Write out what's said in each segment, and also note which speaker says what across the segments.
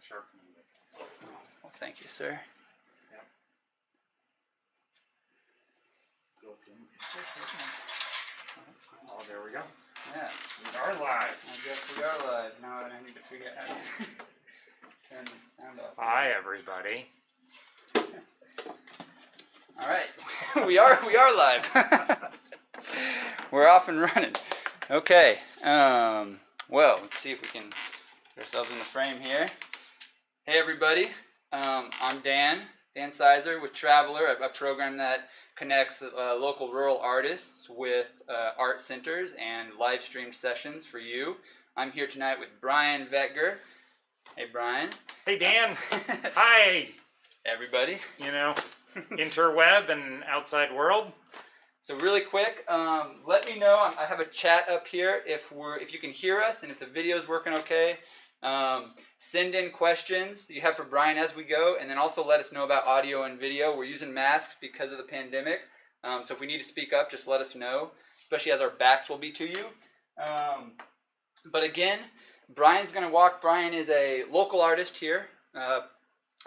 Speaker 1: sharpening the pencil.
Speaker 2: Well, thank you, sir.
Speaker 1: Yep. Built-in pencil. Oh, there we go.
Speaker 2: Yeah.
Speaker 1: We are live.
Speaker 2: I guess we are live. Now I need to figure out how to turn the sound off.
Speaker 1: Hi, everybody.
Speaker 2: All right. we are live. We're off and running. Okay. Well, let's see if we can get ourselves in the frame here. Hey, everybody. I'm Dan Sizer with Travelyr, a program that connects local rural artists with art centers and live streamed sessions for you. I'm here tonight with Brian Vegter. Hey, Brian.
Speaker 1: Hey, Dan. Hi.
Speaker 2: Everybody.
Speaker 1: You know, interweb and outside world.
Speaker 2: So really quick, let me know. I have a chat up here if you can hear us and if the video's working okay. Send in questions that you have for Brian as we go, and then also let us know about audio and video. We're using masks because of the pandemic, so if we need to speak up, just let us know, especially as our backs will be to you. But again, Brian's going to walk. Brian is a local artist here. I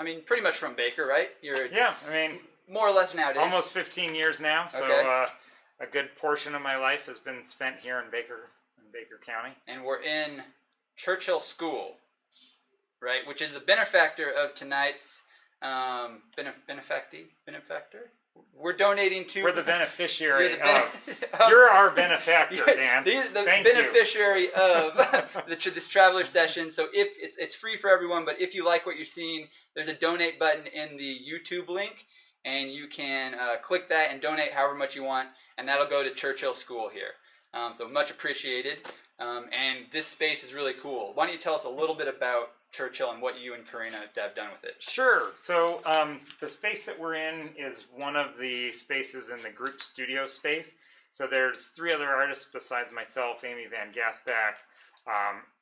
Speaker 2: mean, pretty much from Baker, right?
Speaker 1: Yeah, I mean,
Speaker 2: more or less nowadays.
Speaker 1: Almost 15 years now, so
Speaker 2: okay.
Speaker 1: A good portion of my life has been spent here in Baker County.
Speaker 2: And we're in Churchill School, right? Which is the benefactor of tonight's benefactor. We're donating to.
Speaker 1: We're the beneficiary You're our benefactor, Dan.
Speaker 2: The
Speaker 1: Thank
Speaker 2: beneficiary of this Travelyr session. So if it's free for everyone, but if you like what you're seeing, there's a donate button in the YouTube link, and you can click that and donate however much you want, and that'll go to Churchill School here. So much appreciated. And this space is really cool. Why don't you tell us a little bit about Churchill and what you and Karina have done with it?
Speaker 1: Sure. So the space that we're in is one of the spaces in the group studio space. So there's 3 other artists besides myself, Amy Van Gasback,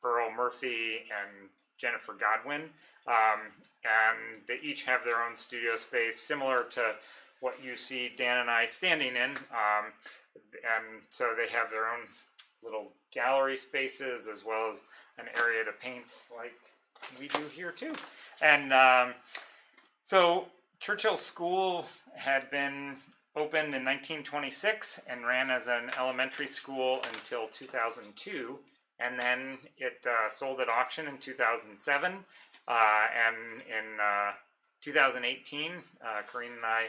Speaker 1: Earl Murphy, and Jennifer Godwin. And they each have their own studio space, similar to what you see Dan and I standing in. And so they have their own little gallery spaces as well as an area to paint like we do here too. And so Churchill School had been opened in 1926 and ran as an elementary school until 2002, and then it sold at auction in 2007, and in 2018 Karina and I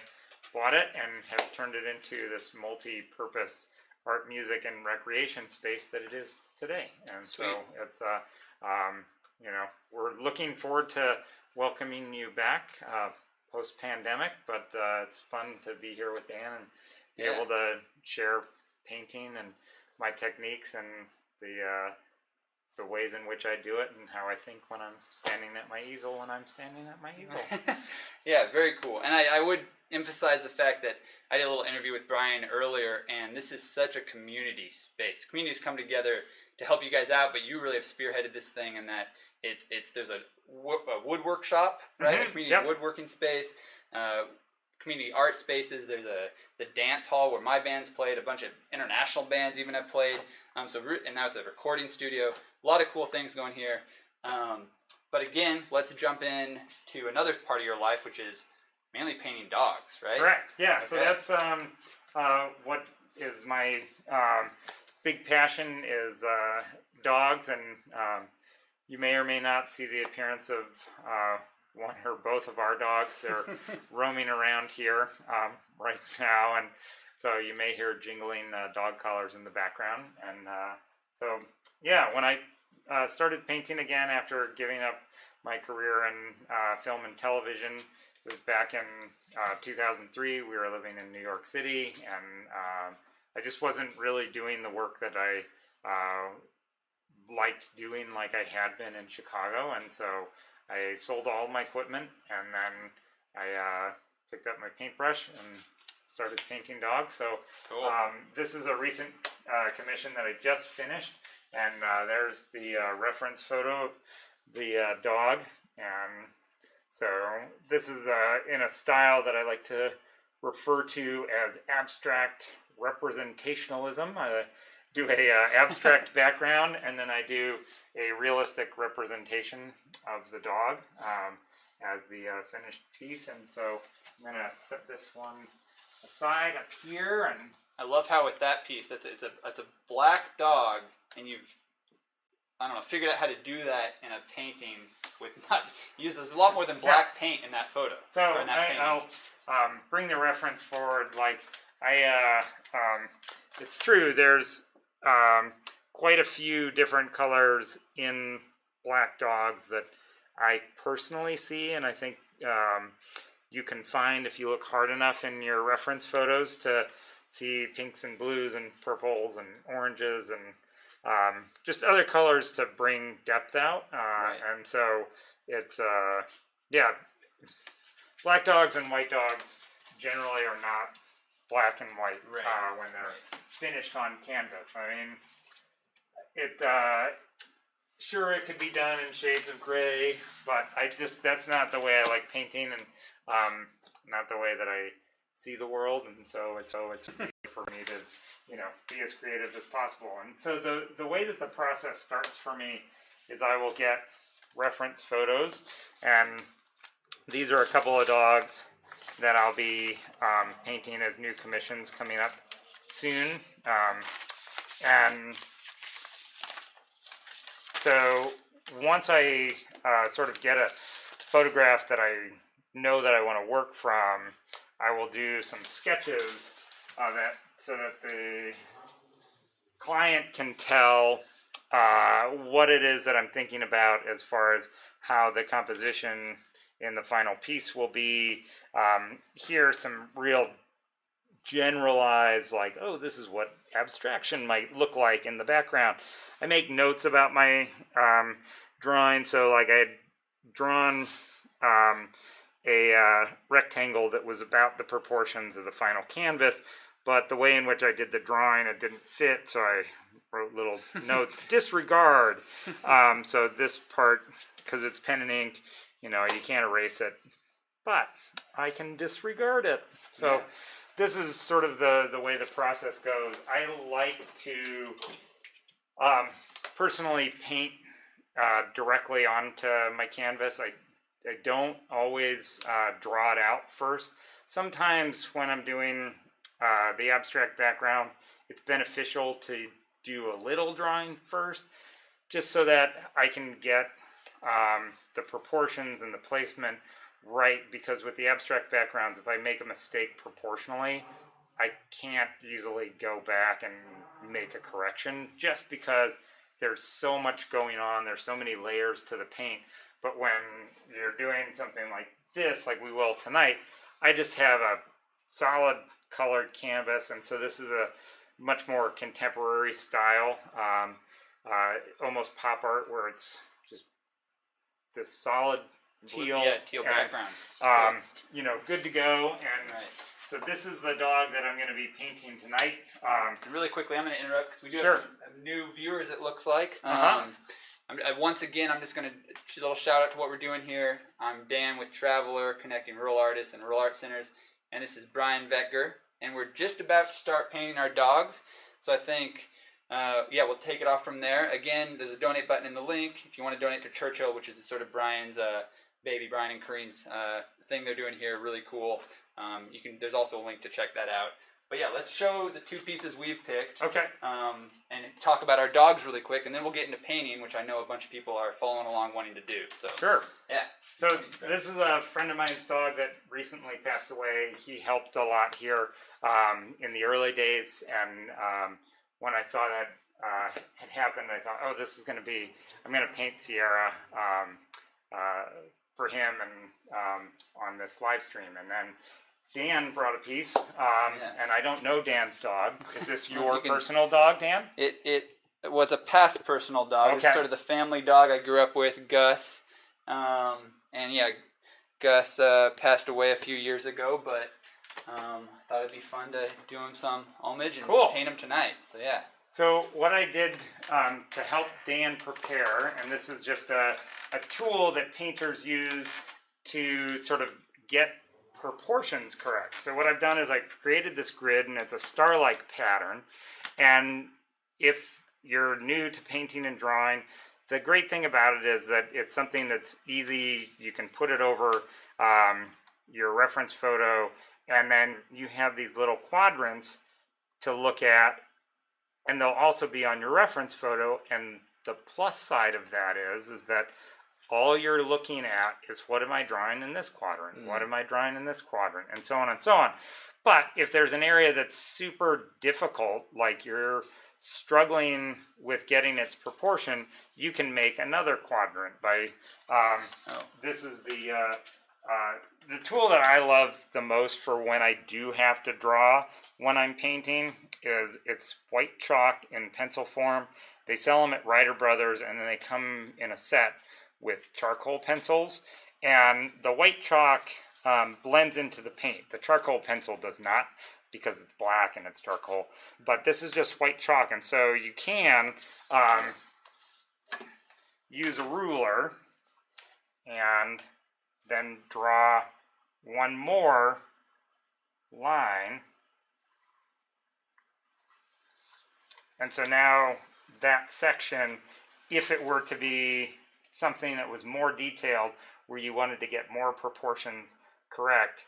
Speaker 1: bought it and have turned it into this multi-purpose art, music, and recreation space that it is today. And
Speaker 2: Sweet.
Speaker 1: So it's you know, we're looking forward to welcoming you back post-pandemic, but it's fun to be here with Dan and be able to share painting and my techniques and the ways in which I do it and how I think when I'm standing at my easel when I'm standing at my easel.
Speaker 2: Yeah, very cool. And I would emphasize the fact that I did a little interview with Brian earlier, and this is such a community space. Communities come together to help you guys out, but you really have spearheaded this thing, and that there's a wood workshop, right?
Speaker 1: Mm-hmm.
Speaker 2: A community woodworking space, community art spaces. There's the dance hall where my band's played. A bunch of international bands even have played. And now it's a recording studio. A lot of cool things going here. But again, let's jump in to another part of your life, which is mainly painting dogs, right?
Speaker 1: Correct. Yeah.
Speaker 2: Okay.
Speaker 1: So that's what is my big passion is dogs, and you may or may not see the appearance of one or both of our dogs. They're roaming around here right now, and so you may hear jingling dog collars in the background. And so, yeah, when I started painting again after giving up my career in film and television, it was back in 2003. We were living in New York City, and I just wasn't really doing the work that I liked doing like I had been in Chicago, and so I sold all my equipment, and then I picked up my paintbrush and started painting dogs. So
Speaker 2: cool.
Speaker 1: This is a recent commission that I just finished, and there's the reference photo of the dog. And so this is in a style that I like to refer to as abstract representationalism. do a abstract background, and then I do a realistic representation of the dog as the finished piece. And so I'm gonna set this one aside up here, and
Speaker 2: I love how with that piece, it's a black dog, and you've, I don't know, figured out how to do that in a painting with not there's a lot more than black paint in that photo.
Speaker 1: So I'll bring the reference forward. Like it's true. There's quite a few different colors in black dogs that I personally see, and I think you can find, if you look hard enough in your reference photos, to see pinks and blues and purples and oranges and just other colors to bring depth out.
Speaker 2: Right.
Speaker 1: And so it's, yeah, black dogs and white dogs generally are not black and white when they're finished on canvas. I mean, sure, it could be done in shades of gray, but that's not the way I like painting, and not the way that I see the world, and so it's for me to, be as creative as possible. And so the way that the process starts for me is I will get reference photos, and these are a couple of dogs that I'll be painting as new commissions coming up soon. And so once I sort of get a photograph that I know that I want to work from, I will do some sketches of it so that the client can tell what it is that I'm thinking about as far as how the composition in the final piece will be. Here are some real generalized, like, oh, this is what abstraction might look like in the background. I make notes about my drawing, so like I had drawn a rectangle that was about the proportions of the final canvas, but the way in which I did the drawing, it didn't fit, so I wrote little notes, disregard. So this part, because it's pen and ink, you can't erase it, but I can disregard it. So this is sort of the way the process goes. I like to personally paint directly onto my canvas. I don't always draw it out first. Sometimes when I'm doing the abstract backgrounds, it's beneficial to do a little drawing first, just so that I can get the proportions and the placement right, because with the abstract backgrounds, if I make a mistake proportionally, I can't easily go back and make a correction, just because there's so much going on, there's so many layers to the paint. But when you're doing something like this, like we will tonight, I just have a solid colored canvas, and so this is a much more contemporary style, almost pop art, where it's just this solid teal,
Speaker 2: teal background.
Speaker 1: Good to go. And so this is the dog that I'm going to be painting tonight.
Speaker 2: Really quickly, I'm going to interrupt because we do
Speaker 1: Sure.
Speaker 2: have new viewers, it looks like. Once again, I'm just going to a little shout out to what we're doing here. I'm Dan with Travelyr, connecting rural artists and rural art centers, and this is Brian Vegter, and we're just about to start painting our dogs. So I think, we'll take it off from there. Again, there's a donate button in the link if you want to donate to Churchill, which is sort of Brian's baby, Brian and Kareen's thing they're doing here. Really cool. There's also a link to check that out. But yeah, let's show the two pieces we've picked.
Speaker 1: Okay.
Speaker 2: And talk about our dogs really quick, and then we'll get into painting, which I know a bunch of people are following along wanting to do. So
Speaker 1: sure.
Speaker 2: Yeah.
Speaker 1: So this is a friend of mine's dog that recently passed away. He helped a lot here in the early days, and when I saw that had happened, I thought, oh, I'm going to paint Sierra for him and on this live stream. And then Dan brought a piece, and I don't know Dan's dog. Is this your personal dog, Dan?
Speaker 2: It was a past personal dog.
Speaker 1: Okay.
Speaker 2: It's sort of the family dog I grew up with, Gus. Gus passed away a few years ago, but thought it'd be fun to do him some homage and paint him tonight. So yeah.
Speaker 1: So what I did to help Dan prepare, and this is just a tool that painters use to sort of get proportions correct. So what I've done is I created this grid, and it's a star-like pattern, and if you're new to painting and drawing, the great thing about it is that it's something that's easy. You can put it over your reference photo, and then you have these little quadrants to look at, and they'll also be on your reference photo. And the plus side of that is that all you're looking at is, what am I drawing in this quadrant? What am I drawing in this quadrant? And so on and so on. But if there's an area that's super difficult, like you're struggling with getting its proportion, you can make another quadrant by, this is the tool that I love the most for when I do have to draw when I'm painting. It's white chalk in pencil form. They sell them at Writer Brothers, and then they come in a set with charcoal pencils, and the white chalk blends into the paint. The charcoal pencil does not, because it's black and it's charcoal, but this is just white chalk. And so you can use a ruler and then draw one more line, and so now that section, if it were to be something that was more detailed, where you wanted to get more proportions correct,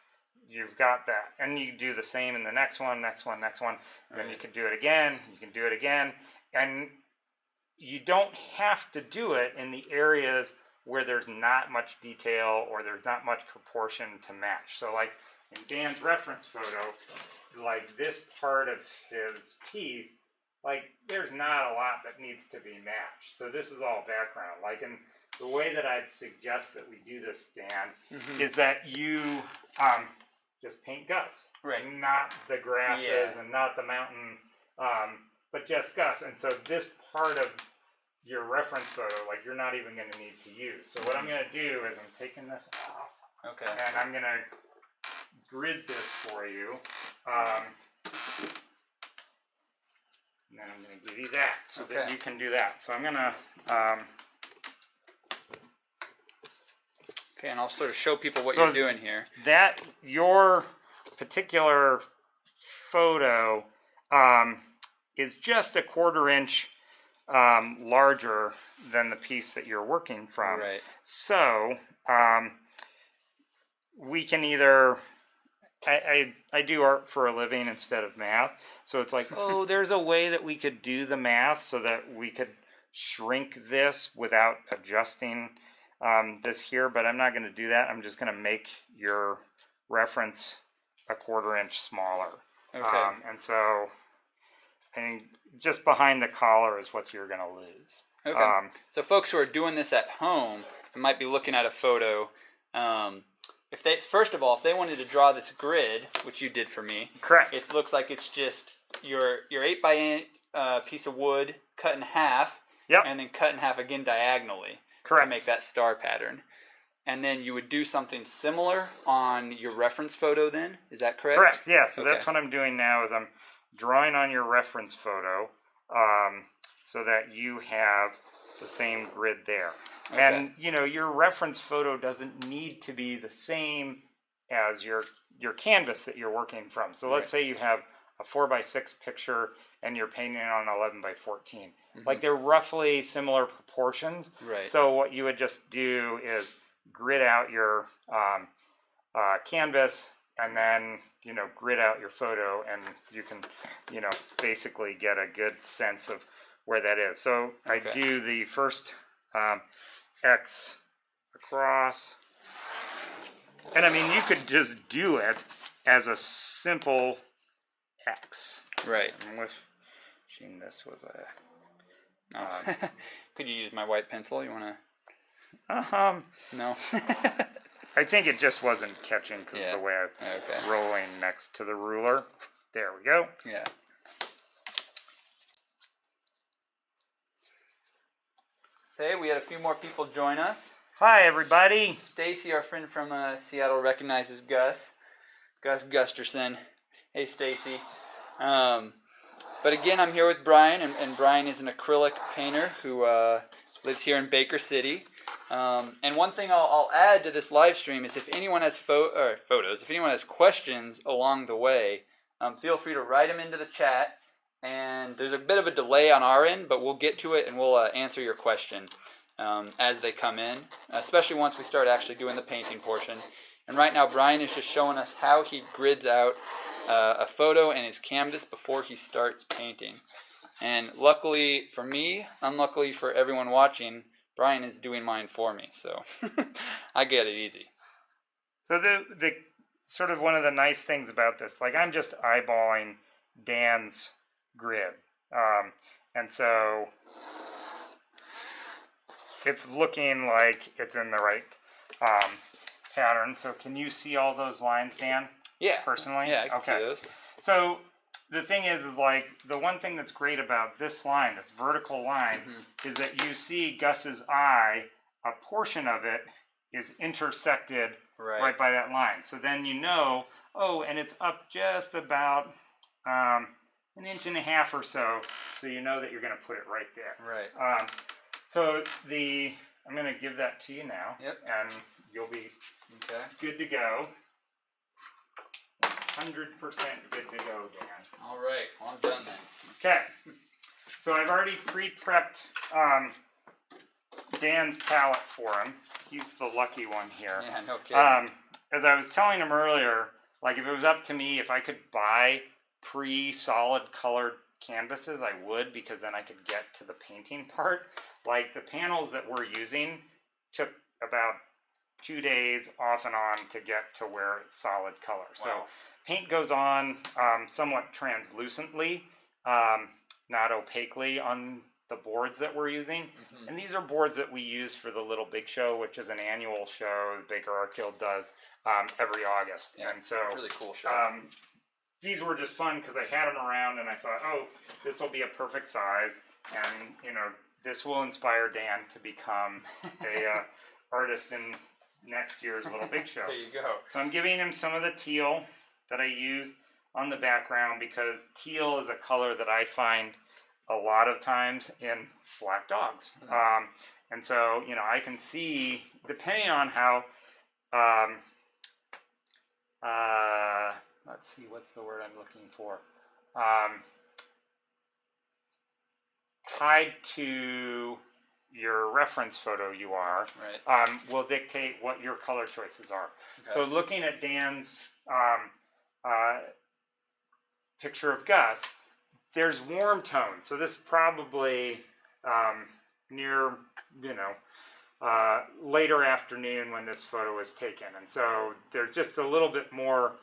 Speaker 1: you've got that. And you do the same in the next one. Then you can do it again. And you don't have to do it in the areas where there's not much detail or there's not much proportion to match. So like in Dan's reference photo, like this part of his piece, like there's not a lot that needs to be matched. So this is all background. Like, in the way that I'd suggest that we do this, Dan, is that you just paint Gus,
Speaker 2: right?
Speaker 1: Not the grasses and not the mountains, but just Gus. And so this part of your reference photo, like, you're not even going to need to use. So what I'm going to do is I'm taking this off, and I'm going to grid this for you. And then I'm going to give you that so that you can do that. So I'm going to...
Speaker 2: okay, and I'll sort of show people what you're doing here.
Speaker 1: That, your particular photo is just a 1/4 inch larger than the piece that you're working from.
Speaker 2: Right.
Speaker 1: So we can either... I do art for a living instead of math, so it's like, oh, there's a way that we could do the math so that we could shrink this without adjusting this here, but I'm not going to do that. I'm just going to make your reference a 1/4 inch smaller. And so, and just behind the collar is what you're going to lose.
Speaker 2: So folks who are doing this at home and might be looking at a photo, if they, first of all, if they wanted to draw this grid, which you did for me,
Speaker 1: correct,
Speaker 2: it looks like it's just your 8x8 piece of wood cut in half, and then cut in half again diagonally,
Speaker 1: correct,
Speaker 2: to make that star pattern. And then you would do something similar on your reference photo then, is that correct?
Speaker 1: Correct, yeah. So that's what I'm doing now, is I'm drawing on your reference photo so that you have the same grid there. And, you know, your reference photo doesn't need to be the same as your canvas that you're working from. So let's say you have a 4x6 picture and you're painting on 11x14. Like, they're roughly similar proportions.
Speaker 2: Right.
Speaker 1: So what you would just do is grid out your canvas, and then, you know, grid out your photo, and you can, you know, basically get a good sense of where that is. So I do the first X across, and I mean, you could just do it as a simple X.
Speaker 2: Right.
Speaker 1: I'm wishing this was a...
Speaker 2: Could you use my white pencil? You want
Speaker 1: to...
Speaker 2: No.
Speaker 1: I think it just wasn't catching because of the way I'm rolling next to the ruler. There we go.
Speaker 2: Yeah. Hey, we had a few more people join us.
Speaker 1: Hi, everybody.
Speaker 2: Stacy, our friend from Seattle, recognizes Gus Gusterson. Hey, Stacy. But again, I'm here with Brian, and Brian is an acrylic painter who lives here in Baker City. And one thing I'll add to this live stream is, if anyone has photos, if anyone has questions along the way, feel free to write them into the chat, and there's a bit of a delay on our end, but we'll get to it and we'll answer your question as they come in, especially once we start actually doing the painting portion. And right now, Brian is just showing us how he grids out a photo and his canvas before he starts painting. And luckily for me, unluckily for everyone watching, Brian is doing mine for me, so I get it easy.
Speaker 1: So the sort of one of the nice things about this, like I'm just eyeballing Dan's grid, and so it's looking like it's in the right pattern. So can you see all those lines, Dan?
Speaker 2: Yeah.
Speaker 1: Personally?
Speaker 2: Yeah, I can see those.
Speaker 1: So the thing is like the one thing that's great about this line, this vertical line, is that you see Gus's eye, a portion of it is intersected right by that line. So then you know, oh, and it's up just about an inch and a half or so. So you know that you're going to put it right there.
Speaker 2: Right.
Speaker 1: So I'm going to give that to you now.
Speaker 2: Yep.
Speaker 1: And you'll be good to go. 100% good to go, Dan.
Speaker 2: All right. Well, I'm done then.
Speaker 1: Okay. So I've already pre-prepped Dan's palette for him. He's the lucky one here.
Speaker 2: Yeah, no kidding.
Speaker 1: As I was telling him earlier, like if it was up to me, if I could buy pre-solid colored canvases, I would, because then I could get to the painting part. Like the panels that we're using took about 2 days off and on to get to where it's solid color. Wow. So paint goes on somewhat translucently, not opaquely on the boards that we're using. And these are boards that we use for the Little Big Show, which is an annual show the Baker Art Guild does every August. Yeah, and so
Speaker 2: really cool show.
Speaker 1: These were just fun because I had them around and I thought, oh, this will be a perfect size, and you know, this will inspire Dan to become a artist in next year's Little Big Show.
Speaker 2: There you go.
Speaker 1: So I'm giving him some of the teal that I used on the background because teal is a color that I find a lot of times in black dogs. And so, you know, I can see, depending on how, let's see, what's the word I'm looking for? Tied to your reference photo you are, will dictate what your color choices are. Okay. So looking at Dan's picture of Gus, there's warm tones. So this is probably near, you know, later afternoon when this photo was taken. And so there's just a little bit more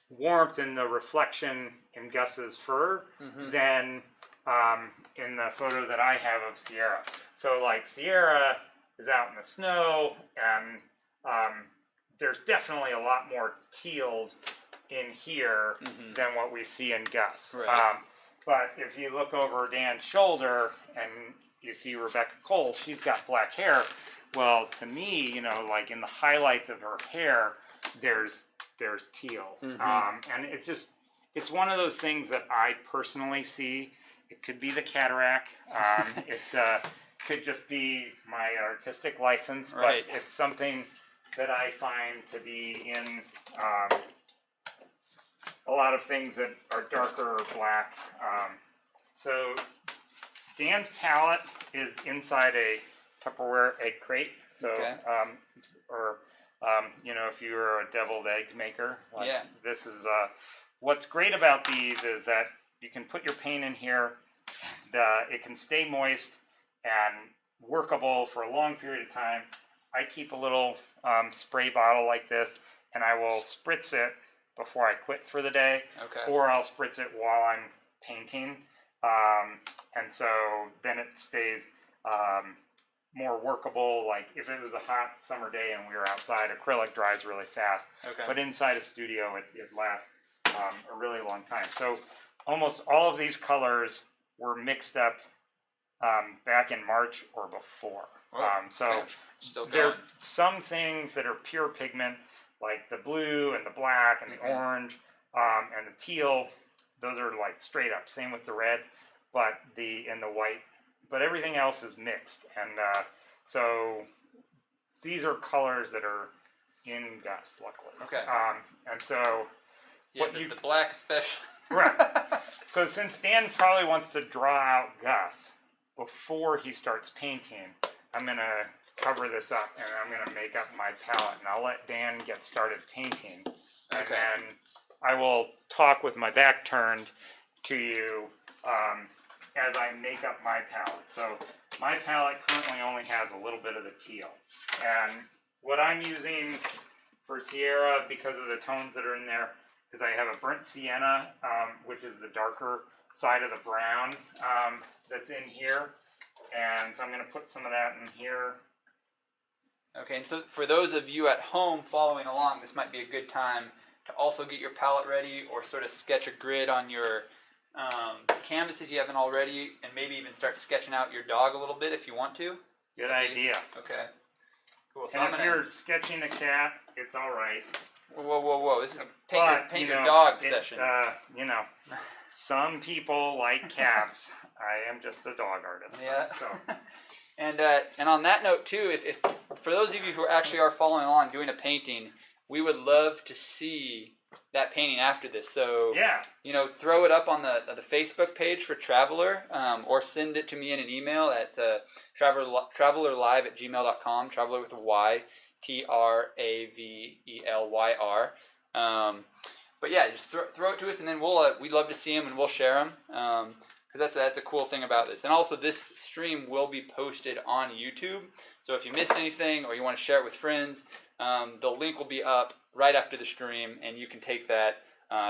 Speaker 1: warmth in the reflection in Gus's fur than in the photo that I have of Sierra. So like Sierra is out in the snow, and there's definitely a lot more teals in here than what we see in Gus. Right. But if you look over Dan's shoulder and you see Rebecca Cole, she's got black hair. Well, to me, you know, like in the highlights of her hair, there's teal. And it's one of those things that I personally see. It could be the cataract. It could just be my artistic license, but it's something that I find to be in a lot of things that are darker or black. So Dan's palette is inside a Tupperware egg crate. So, you know, if you're a deviled egg maker, like this is what's great about these is that you can put your paint in here. It can stay moist and workable for a long period of time. I keep a little spray bottle like this, and I will spritz it before I quit for the day, or I'll spritz it while I'm painting, and so then it stays more workable. Like if it was a hot summer day and we were outside, acrylic dries really fast, but inside a studio it lasts a really long time. So almost all of these colors were mixed up back in March or before. So there's some things that are pure pigment, like the blue and the black and the orange and the teal. Those are like straight up. Same with the red, but the white. But everything else is mixed, and so these are colors that are in Gus, luckily. And so
Speaker 2: the black especially.
Speaker 1: Right. So since Dan probably wants to draw out Gus before he starts painting, I'm going to cover this up and I'm going to make up my palette. And I'll let Dan get started painting. And then I will talk with my back turned to you as I make up my palette. So my palette currently only has a little bit of the teal. And what I'm using for Sierra, because of the tones that are in there, is I have a burnt sienna, which is the darker side of the brown that's in here. And so I'm going to put some of that in here.
Speaker 2: Okay, and so for those of you at home following along, this might be a good time to also get your palette ready or sort of sketch a grid on your canvases you haven't already, and maybe even start sketching out your dog a little bit if you want to.
Speaker 1: Good idea.
Speaker 2: Okay. Cool. So
Speaker 1: and if you're sketching a cat, it's all right.
Speaker 2: Whoa. This is paint your dog session.
Speaker 1: You know, some people like cats. I am just a dog artist.
Speaker 2: Yeah.
Speaker 1: So.
Speaker 2: And on that note too, if for those of you who actually are following along doing a painting, we would love to see that painting after this. So
Speaker 1: yeah,
Speaker 2: throw it up on the Facebook page for Travelyr, or send it to me in an email at travelyrlive@gmail.com. Travelyr with a Y, Travelyr. But yeah, just throw it to us, and then we'd love to see them and we'll share them. Because that's a cool thing about this. And also this stream will be posted on YouTube. So if you missed anything or you want to share it with friends, the link will be up right after the stream, and you can take that,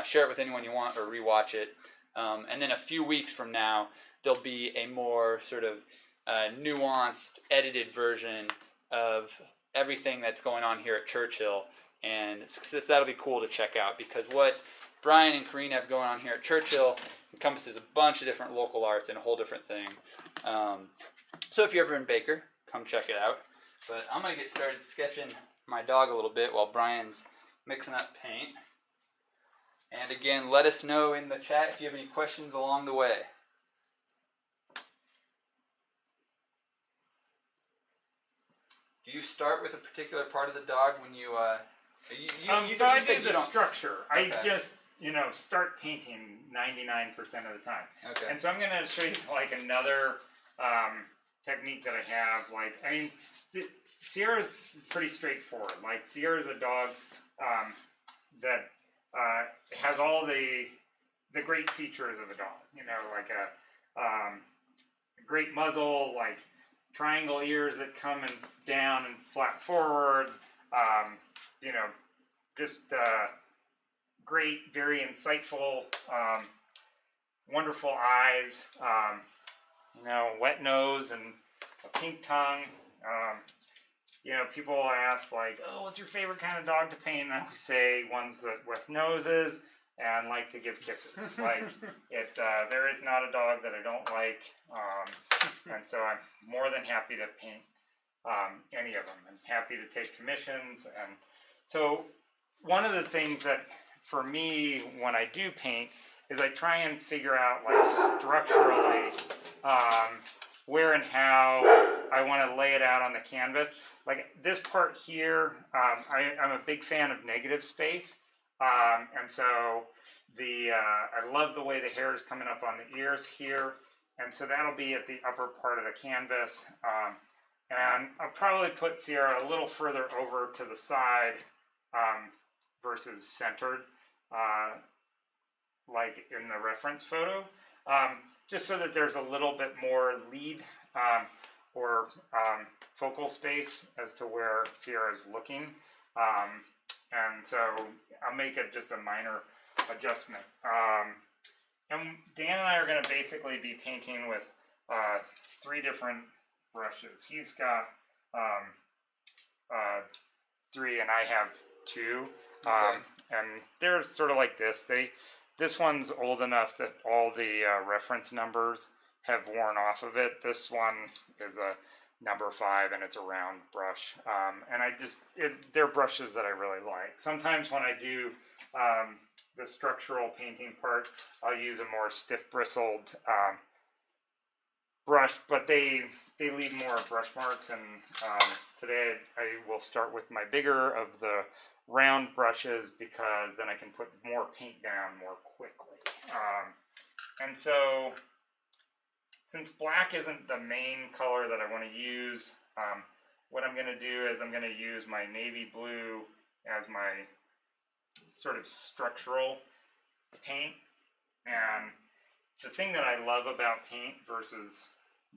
Speaker 2: share it with anyone you want, or rewatch it. And then a few weeks from now, there'll be a more sort of nuanced, edited version of everything that's going on here at Churchill. And that'll be cool to check out, because what Brian and Kareen have going on here at Churchill encompasses a bunch of different local arts and a whole different thing. So if you're ever in Baker, come check it out. But I'm going to get started sketching my dog a little bit while Brian's mixing up paint. And again, let us know in the chat if you have any questions along the way. Do you start with a particular part of the dog when you
Speaker 1: so I do the structure. Okay. I just start painting 99% of the time. Okay. And so I'm going to show you like another technique that I have. Like, I mean, Sierra's pretty straightforward. Like, Sierra's a dog that has all the great features of a dog. Like a great muzzle, like triangle ears that come down and flat forward. Just great, very insightful, wonderful eyes, wet nose and a pink tongue. People ask like, oh, what's your favorite kind of dog to paint? And I always say ones that with noses and like to give kisses. Like, there is not a dog that I don't like, and so I'm more than happy to paint any of them. I'm happy to take commissions. And so one of the things that for me when I do paint is I try and figure out like structurally where and how I want to lay it out on the canvas. Like this part here, I'm a big fan of negative space, and so I love the way the hair is coming up on the ears here, and so that'll be at the upper part of the canvas. And I'll probably put Sierra a little further over to the side versus centered, like in the reference photo, just so that there's a little bit more lead or focal space as to where Sierra is looking. And so I'll make it just a minor adjustment. And Dan and I are going to basically be painting with 3 different brushes. He's got 3 and I have 2. And they're sort of like this. This one's old enough that all the reference numbers have worn off of it. This one is a number 5 and it's a round brush. And they're brushes that I really like. Sometimes when I do the structural painting part, I'll use a more stiff bristled brush, but they leave more brush marks. And today I will start with my bigger of the round brushes, because then I can put more paint down more quickly. And so, since black isn't the main color that I want to use, what I'm going to do is I'm going to use my navy blue as my sort of structural paint. And the thing that I love about paint versus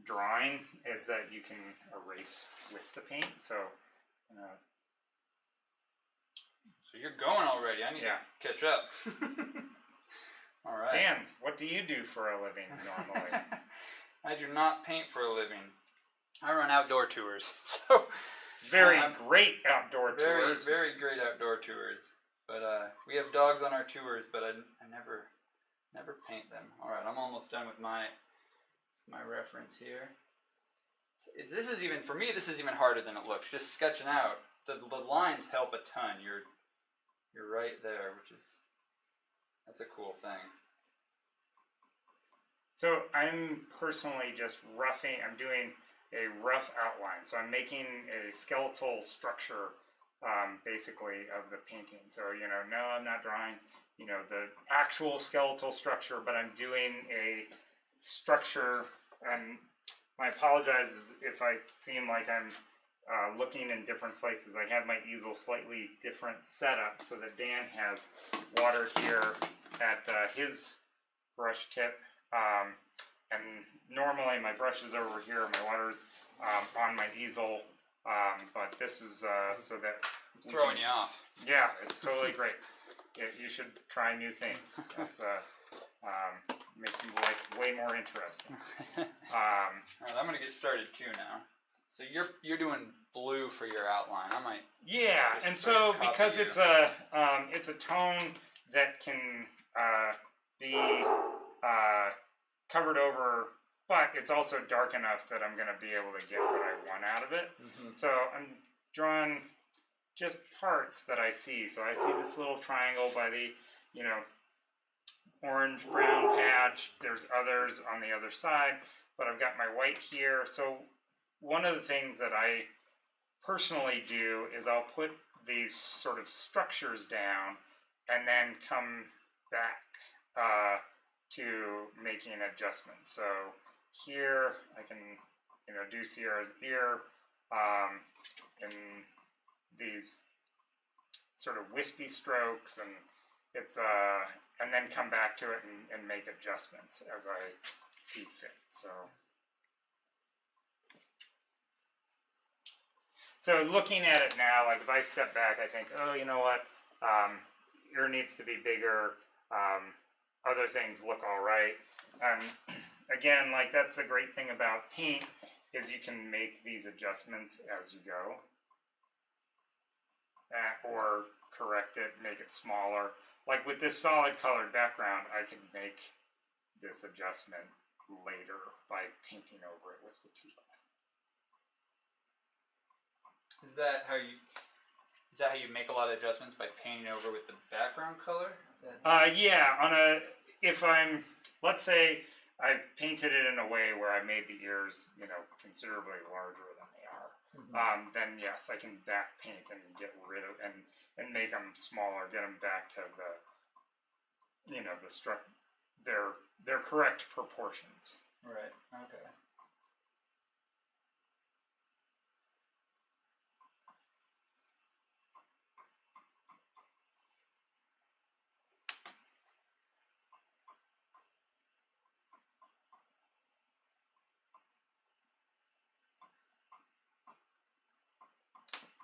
Speaker 1: drawing is that you can erase with the paint. So
Speaker 2: you're going already. I need to catch up. All right.
Speaker 1: Dan, what do you do for a living normally?
Speaker 2: I do not paint for a living. I run outdoor tours. So
Speaker 1: very great outdoor tours.
Speaker 2: Very great outdoor tours. But we have dogs on our tours, but I never paint them. All right, I'm almost done with my reference here. This is even, for me, this is even harder than it looks. Just sketching out, the lines help a ton. You're right there, that's a cool thing.
Speaker 1: So I'm personally just I'm doing a rough outline. So I'm making a skeletal structure, basically, of the painting. So, no, I'm not drawing, the actual skeletal structure, but I'm doing a structure, and I apologize if I seem like I'm looking in different places. I have my easel slightly different setup so that Dan has water here at his brush tip, and normally my brush is over here, my water's on my easel, but this is so that
Speaker 2: throwing you off.
Speaker 1: Yeah, it's totally great. You should try new things. That's makes your life way more interesting.
Speaker 2: All right, I'm gonna get started too now. So you're doing blue for your outline. I might.
Speaker 1: Yeah, and so because it's a tone that can be covered over, but it's also dark enough that I'm going to be able to get what I want out of it. Mm-hmm. So I'm drawing just parts that I see. So I see this little triangle by the, orange brown patch. There's others on the other side, but I've got my white here. So one of the things that I personally do is I'll put these sort of structures down and then come back to making adjustments. So here I can, do Sierra's ear in these sort of wispy strokes, and it's and then come back to it and make adjustments as I see fit. So looking at it now, like if I step back, I think, oh, you know what, ear needs to be bigger. Other things look all right. And again, like that's the great thing about paint is you can make these adjustments as you go, or correct it, make it smaller. Like with this solid colored background, I can make this adjustment later by painting over it with the teal.
Speaker 2: Is that how you make a lot of adjustments, by painting over with the background color?
Speaker 1: Yeah. Let's say I've painted it in a way where I made the ears, considerably larger than they are. Mm-hmm. Then yes, I can back paint and get rid of and make them smaller, get them back to their correct proportions.
Speaker 2: Right. Okay.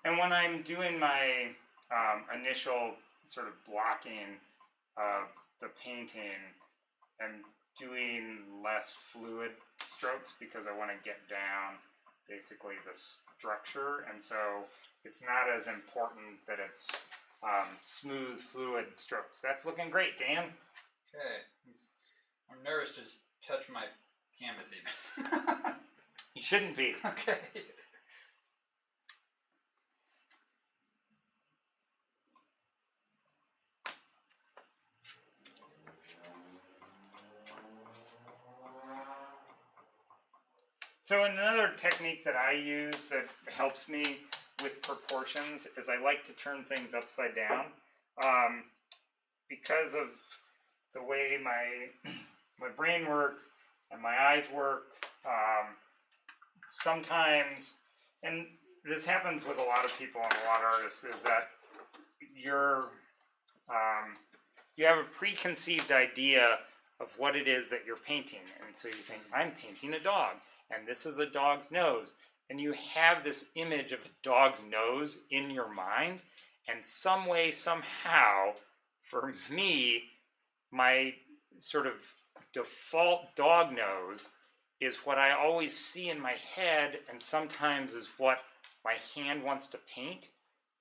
Speaker 1: And when I'm doing my initial sort of blocking of the painting, I'm doing less fluid strokes because I want to get down basically the structure, and so it's not as important that it's smooth, fluid strokes. That's looking great, Dan.
Speaker 2: Okay. I'm nervous to just touch my canvas even.
Speaker 1: You shouldn't be.
Speaker 2: Okay.
Speaker 1: So another technique that I use that helps me with proportions is I like to turn things upside down. Because of the way my brain works and my eyes work. Sometimes, and this happens with a lot of people and a lot of artists, is that you have a preconceived idea of what it is that you're painting, and so you think, I'm painting a dog, and this is a dog's nose, and you have this image of a dog's nose in your mind, and some way, somehow, for me, my sort of default dog nose is what I always see in my head, and sometimes is what my hand wants to paint,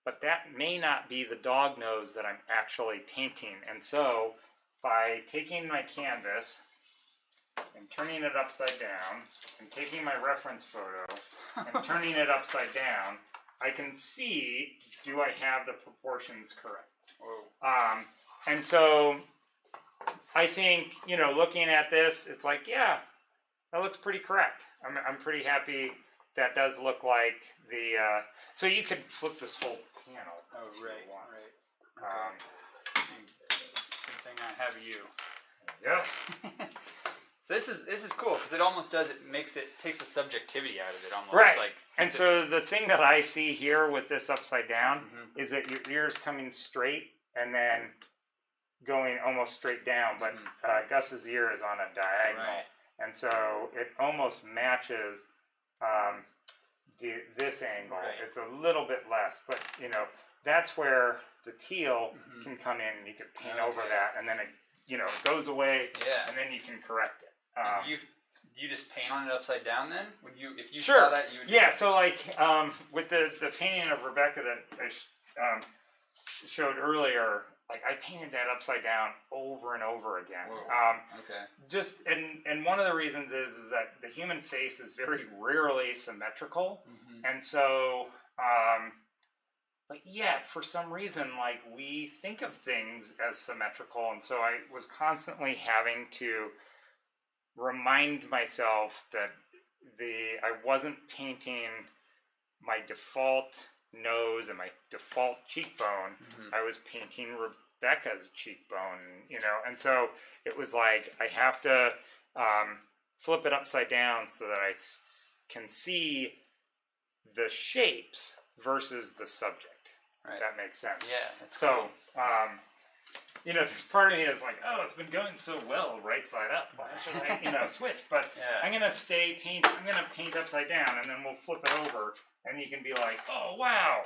Speaker 1: but that may not be the dog nose that I'm actually painting. And so by taking my canvas and turning it upside down and taking my reference photo and turning it upside down, I can see, do I have the proportions correct? And so I think, looking at this, it's like, yeah, that looks pretty correct. I'm pretty happy. That does look like the, so you could flip this whole panel.
Speaker 2: Oh, right. Okay. Good thing I have you.
Speaker 1: Yeah.
Speaker 2: So this is cool because it almost takes the subjectivity out of it almost.
Speaker 1: Right.
Speaker 2: It's like,
Speaker 1: and so the thing that I see here with this upside down is that your ear's coming straight and then going almost straight down, but Gus's ear is on a diagonal.
Speaker 2: Right.
Speaker 1: And so it almost matches this angle.
Speaker 2: Right.
Speaker 1: It's a little bit less, but that's where the teal can come in, and you can paint over that, and then it goes away, and then you can correct it.
Speaker 2: Do you just paint on it upside down then? Would you, if you
Speaker 1: sure.
Speaker 2: saw that, you would?
Speaker 1: Yeah. So like with the painting of Rebecca that I showed earlier. Like I painted that upside down over and over again.
Speaker 2: Okay.
Speaker 1: Just and one of the reasons is that the human face is very rarely symmetrical, and so, but yet for some reason, like we think of things as symmetrical, and so I was constantly having to remind myself that I wasn't painting my default nose and my default cheekbone. I was painting Rebecca's cheekbone, and so it was like I have to flip it upside down so that I can see the shapes versus the subject. Right. If that makes sense.
Speaker 2: Yeah.
Speaker 1: So there's part of me that's like, oh, it's been going so well right side up. Why should I, switch? But I'm gonna I'm gonna paint upside down, and then we'll flip it over, and you can be like, oh wow,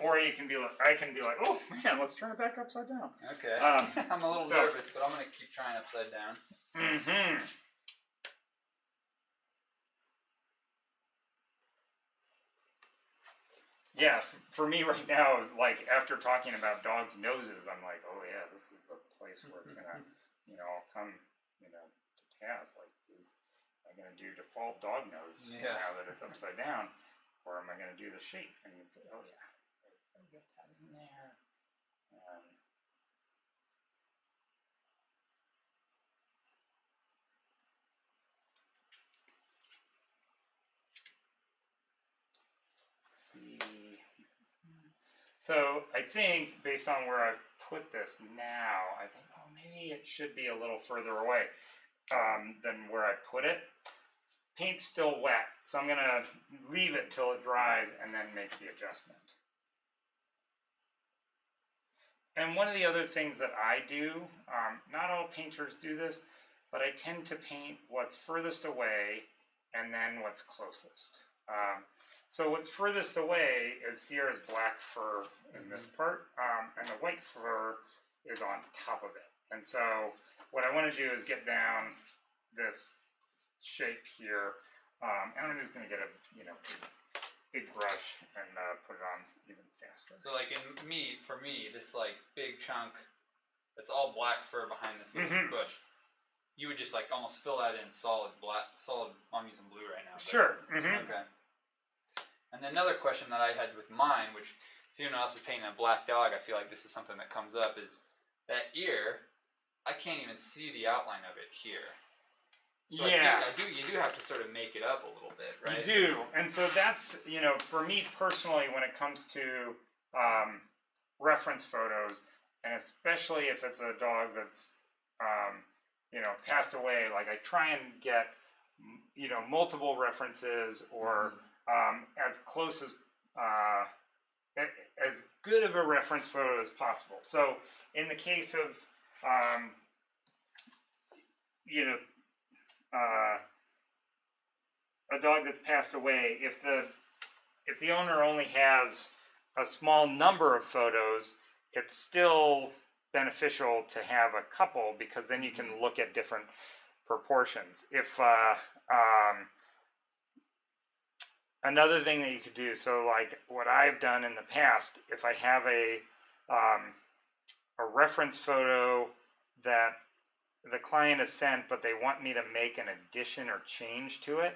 Speaker 1: or you can be like, I can be like, oh man, let's turn it back upside down.
Speaker 2: Okay. I'm a little nervous, but I'm gonna keep trying upside down.
Speaker 1: Yeah, for me right now, like after talking about dogs' noses, I'm like, oh yeah, this is the place where it's gonna, come, to pass. Like, am I gonna do default dog nose now that it's upside down, or am I gonna do the shape? And you'd say, oh yeah, I'll get that in there. Let's see. So I think based on where I've put this now, I think, oh, maybe it should be a little further away than where I put it. Paint's still wet, so I'm going to leave it till it dries and then make the adjustment. And one of the other things that I do, not all painters do this, but I tend to paint what's furthest away and then what's closest. So what's furthest away is Sierra's black fur in this part, and the white fur is on top of it. And so what I want to do is get down this shape here, and I'm just going to get a big brush and put it on even faster.
Speaker 2: So like for me, this like big chunk that's all black fur behind this little bush, you would just like almost fill that in solid black, I'm using blue right now. But,
Speaker 1: sure.
Speaker 2: Okay. And then another question that I had with mine, which if anyone else is painting a black dog, I feel like this is something that comes up, is that ear, I can't even see the outline of it here. So
Speaker 1: yeah.
Speaker 2: You do have to sort of make it up a little bit, right?
Speaker 1: You do. And so that's, for me personally, when it comes to reference photos, and especially if it's a dog that's passed away, like I try and get, multiple references or as close as good of a reference photo as possible. So in the case of, a dog that's passed away, if the owner only has a small number of photos, it's still beneficial to have a couple because then you can look at different proportions. If another thing that you could do, so like what I've done in the past, if I have a reference photo that the client has sent, but they want me to make an addition or change to it,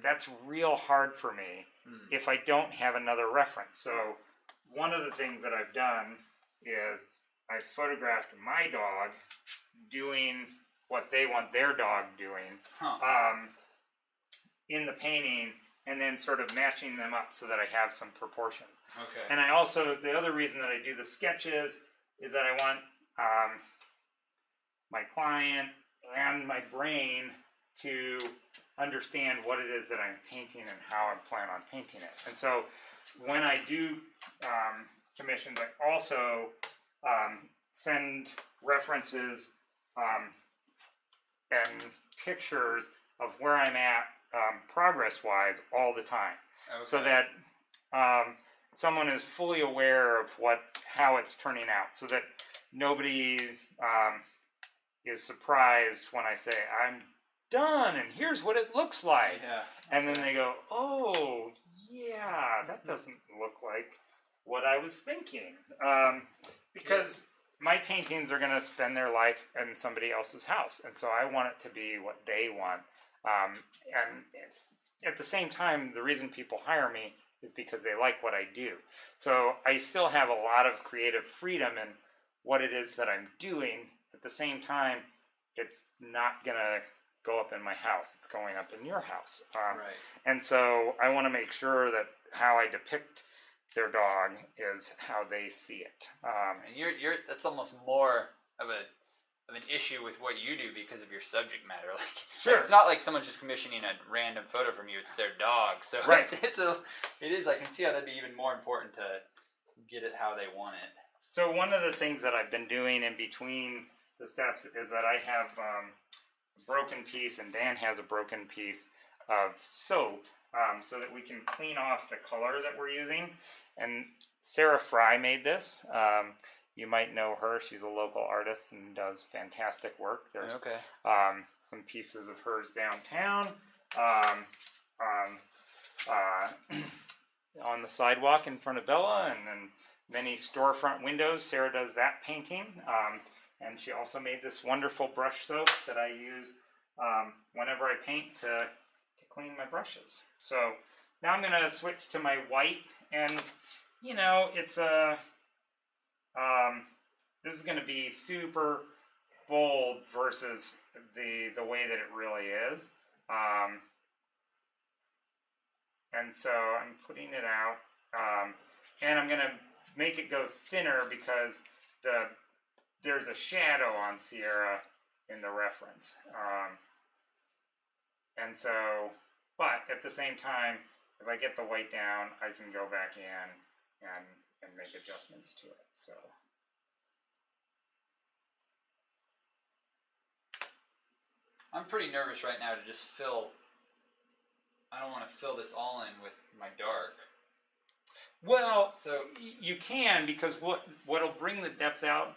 Speaker 1: that's real hard for me if I don't have another reference. So one of the things that I've done is I photographed my dog doing what they want their dog doing in the painting, and then sort of matching them up so that I have some proportions.
Speaker 2: Okay.
Speaker 1: And I also, the other reason that I do the sketches is that I want my client and my brain to understand what it is that I'm painting and how I plan on painting it. And so when I do commissions, I also send references and pictures of where I'm at progress-wise all the time, so that someone is fully aware of how it's turning out, so that nobody is surprised when I say I'm done and here's what it looks like.
Speaker 2: Yeah.
Speaker 1: And then they go, oh yeah, that doesn't look like what I was thinking, because my paintings are going to spend their life in somebody else's house, and so I want it to be what they want. And at the same time, the reason people hire me is because they like what I do. So I still have a lot of creative freedom in what it is that I'm doing. At the same time, it's not going to go up in my house. It's going up in your house.
Speaker 2: Right.
Speaker 1: And so I want to make sure that how I depict their dog is how they see it.
Speaker 2: And you're that's almost more of an issue with what you do because of your subject matter. Like, it's not like someone's just commissioning a random photo from you. It's their dog. So
Speaker 1: right.
Speaker 2: It is. I can see how that'd be even more important to get it how they want it.
Speaker 1: So one of the things that I've been doing in between the steps is that I have a broken piece, and Dan has a broken piece of soap, so that we can clean off the color that we're using. And Sarah Fry made this. You might know her. She's a local artist and does fantastic work. There's some pieces of hers downtown on the sidewalk in front of Bella, and then many storefront windows. Sarah does that painting. And she also made this wonderful brush soap that I use whenever I paint to clean my brushes. So now I'm going to switch to my white, and it's this is going to be super bold versus the way that it really is. And so I'm putting it out, and I'm going to make it go thinner because there's a shadow on Sierra in the reference. And so, but at the same time, if I get the white down, I can go back in and make adjustments to it. So.
Speaker 2: I'm pretty nervous right now to just fill. I don't want to fill this all in with my dark.
Speaker 1: Well, so you can, because what'll bring the depth out,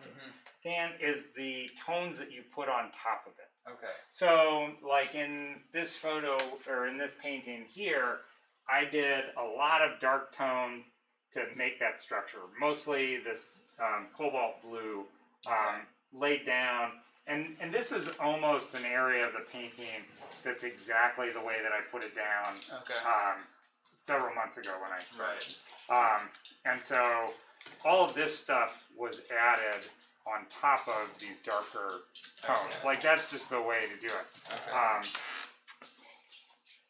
Speaker 1: Dan, is the tones that you put on top of it.
Speaker 2: Okay.
Speaker 1: So, like in this photo, or in this painting here, I did a lot of dark tones to make that structure. Mostly this cobalt blue laid down. And this is almost an area of the painting that's exactly the way that I put it down several months ago when I started.
Speaker 2: Right.
Speaker 1: And so all of this stuff was added on top of these darker tones. Okay. Like, that's just the way to do it. Okay.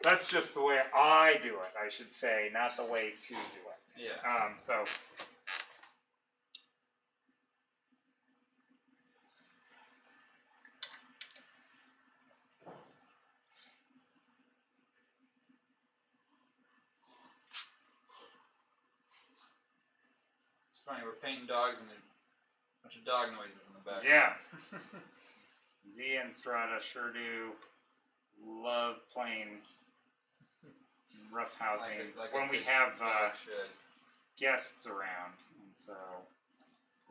Speaker 1: That's just the way I do it, I should say, not the way to do it.
Speaker 2: Yeah.
Speaker 1: So...
Speaker 2: It's funny, we're painting dogs and there's a bunch of dog noises in the back.
Speaker 1: Yeah. Z and Strata sure do love playing roughhousing when we have guests around, and so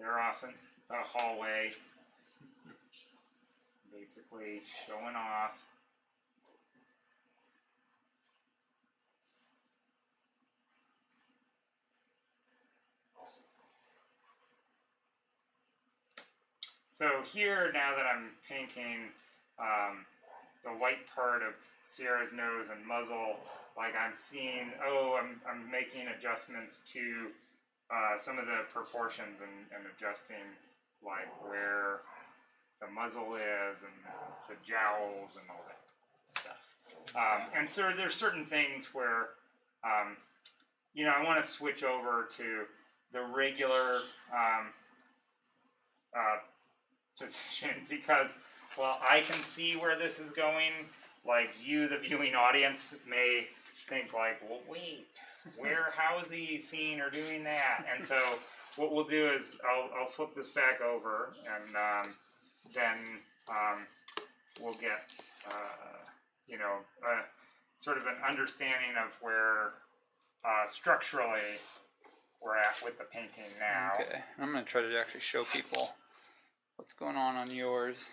Speaker 1: they're often the hallway, basically showing off. So here, now that I'm painting the white part of Sierra's nose and muzzle, like I'm seeing, I'm making adjustments to some of the proportions and adjusting like where the muzzle is and the jowls and all that stuff. And so there's certain things where, you know, I want to switch over to the regular position because, well, I can see where this is going. Like you, the viewing audience, may think like, well, wait, how is he seeing or doing that? And so what we'll do is I'll flip this back over, and then we'll get you know, sort of an understanding of where structurally we're at with the painting now.
Speaker 2: Okay, I'm going to try to actually show people what's going on yours.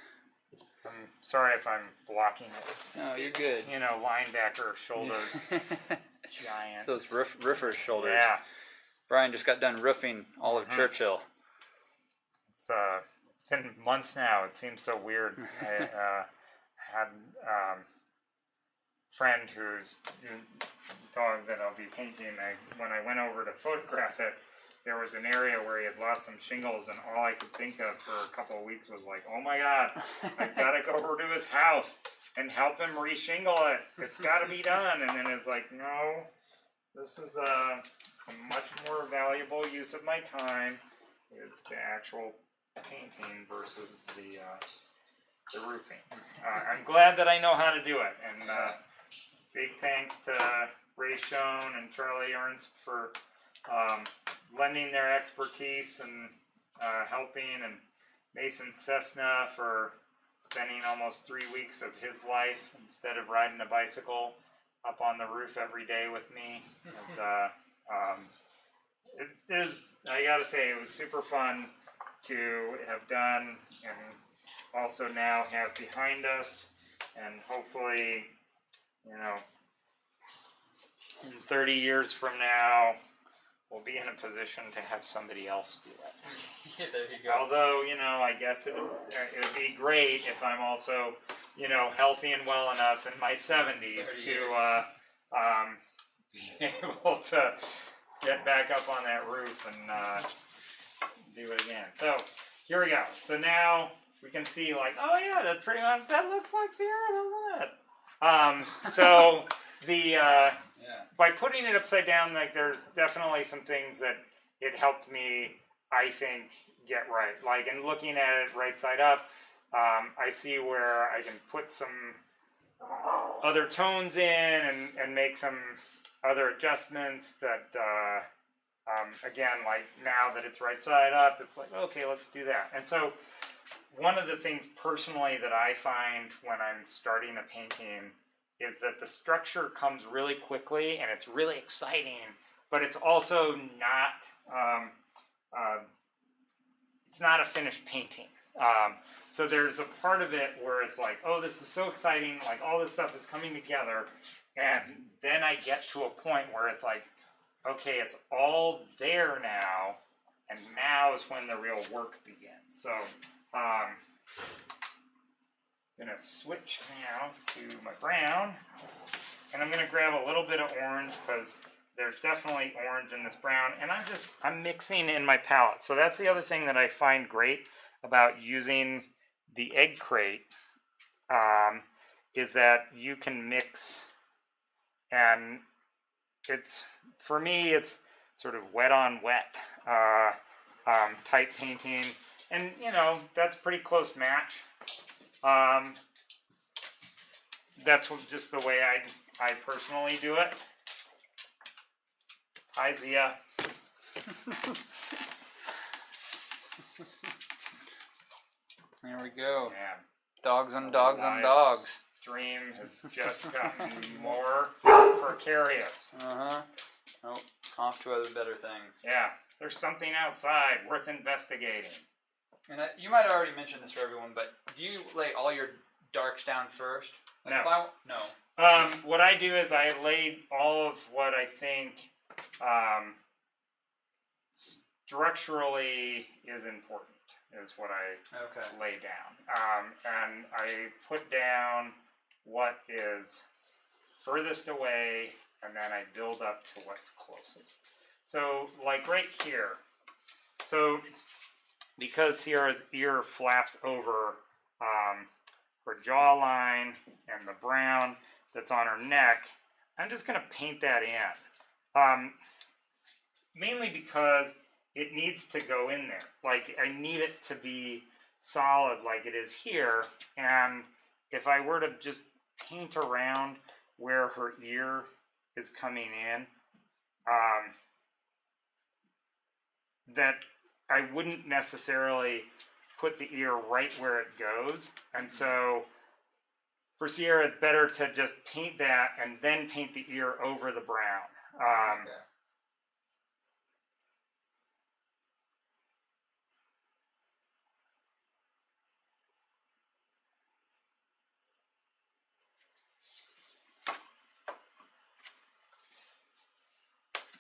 Speaker 1: I'm sorry if I'm blocking it.
Speaker 2: No, you're good.
Speaker 1: You know, linebacker shoulders, giant.
Speaker 2: It's those roofer shoulders.
Speaker 1: Yeah.
Speaker 2: Brian just got done roofing all of Churchill.
Speaker 1: It's been months now. It seems so weird. I had a friend who's dog that I'll be painting. When I went over to photograph it, there was an area where he had lost some shingles, and all I could think of for a couple of weeks was like, oh my God, I've got to go over to his house and help him reshingle it. It's got to be done. And then it's like, no, this is a much more valuable use of my time. It's the actual painting versus the roofing. I'm glad that I know how to do it. And big thanks to Ray Schoen and Charlie Ernst for lending their expertise and helping, and Mason Cessna for spending almost 3 weeks of his life instead of riding a bicycle up on the roof every day with me. And, it is, I gotta say, it was super fun to have done and also now have behind us, and hopefully, you know, in 30 years from now, we'll be in a position to have somebody else do it.
Speaker 2: Yeah, there you go.
Speaker 1: Although, you know, I guess it would be great if I'm also, you know, healthy and well enough in my 70s to be able to get back up on that roof and do it again. So here we go. So now we can see, like, oh yeah, that's pretty much, that looks like Sierra, doesn't it? So the by putting it upside down, like, there's definitely some things that it helped me, I think, get right. Like, in looking at it right side up, I see where I can put some other tones in and make some other adjustments that, again, like, now that it's right side up, it's like, okay, let's do that. And so one of the things personally that I find when I'm starting a painting is that the structure comes really quickly and it's really exciting, but it's also not, it's not a finished painting. So there's a part of it where it's like, oh, this is so exciting, like all this stuff is coming together, and then I get to a point where it's like, okay, it's all there now, and now is when the real work begins. So I'm going to switch now to my brown, and I'm going to grab a little bit of orange because there's definitely orange in this brown, and I'm mixing in my palette. So that's the other thing that I find great about using the egg crate, is that you can mix, and it's, for me, it's sort of wet on wet type painting, and you know, that's pretty close match. That's just the way I personally do it. Hi, Zia.
Speaker 2: Here we go.
Speaker 1: Man,
Speaker 2: Dogs on dogs on
Speaker 1: live
Speaker 2: dogs.
Speaker 1: Stream has just gotten more precarious.
Speaker 2: Oh, off to other better things.
Speaker 1: Yeah, there's something outside worth investigating.
Speaker 2: And you might already mention this for everyone, but do you lay all your darks down first? Like
Speaker 1: No.
Speaker 2: No.
Speaker 1: What I do is I lay all of what I think structurally is important, is what I lay down. And I put down what is furthest away, and then I build up to what's closest. So, like right here, so because Sierra's ear flaps over her jawline and the brown that's on her neck, I'm just going to paint that in. Mainly because it needs to go in there. Like, I need it to be solid like it is here. And if I were to just paint around where her ear is coming in, that I wouldn't necessarily put the ear right where it goes. And so for Sierra, it's better to just paint that and then paint the ear over the brown.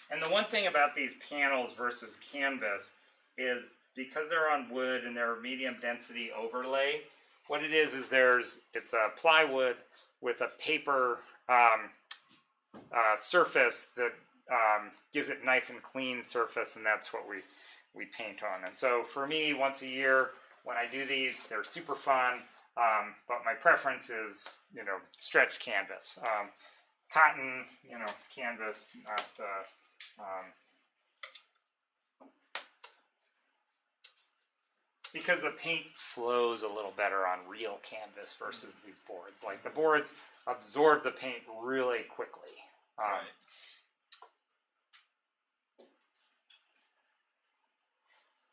Speaker 1: And the one thing about these panels versus canvas is because they're on wood and they're a medium density overlay, what it is it's a plywood with a paper surface that gives it nice and clean surface, and that's what we paint on. And so for me, once a year when I do these, they're super fun, but my preference is, stretch canvas. Cotton, canvas, not because the paint flows a little better on real canvas versus these boards. Like, the boards absorb the paint really quickly.
Speaker 2: Right.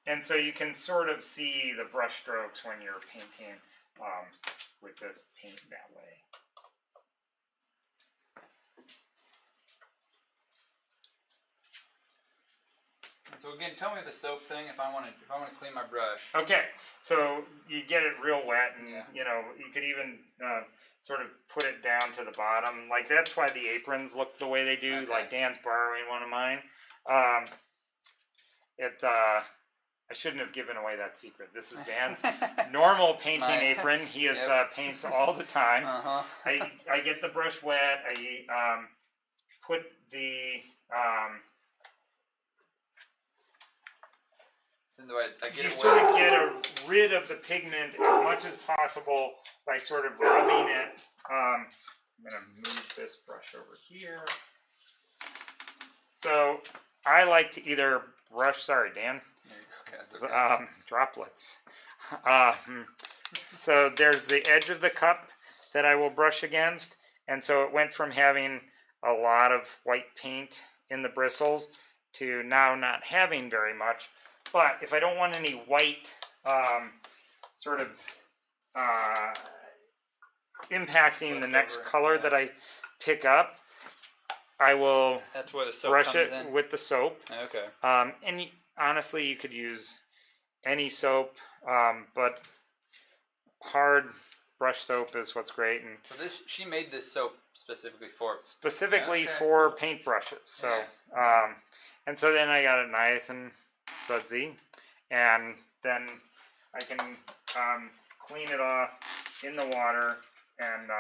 Speaker 1: And so you can sort of see the brush strokes when you're painting with this paint that way.
Speaker 2: So again, tell me the soap thing if I want to clean my brush.
Speaker 1: Okay, so you get it real wet, and you could even sort of put it down to the bottom. Like, that's why the aprons look the way they do. Okay. Like, Dan's borrowing one of mine. I shouldn't have given away that secret. This is Dan's normal painting apron. He paints all the time. I get the brush wet. I put the you sort of get rid of the pigment as much as possible by sort of rubbing it. I'm going to move this brush over here. So I like to either brush, sorry, Dan, droplets. So there's the edge of the cup that I will brush against. And so it went from having a lot of white paint in the bristles to now not having very much. But if I don't want any white impacting the next color that I pick up, I will brush it with the soap.
Speaker 2: Okay.
Speaker 1: And honestly, you could use any soap, but hard brush soap is what's great. And
Speaker 2: so she made this soap specifically for
Speaker 1: paintbrushes. So and so then I got it nice and sudsy, and then I can clean it off in the water, and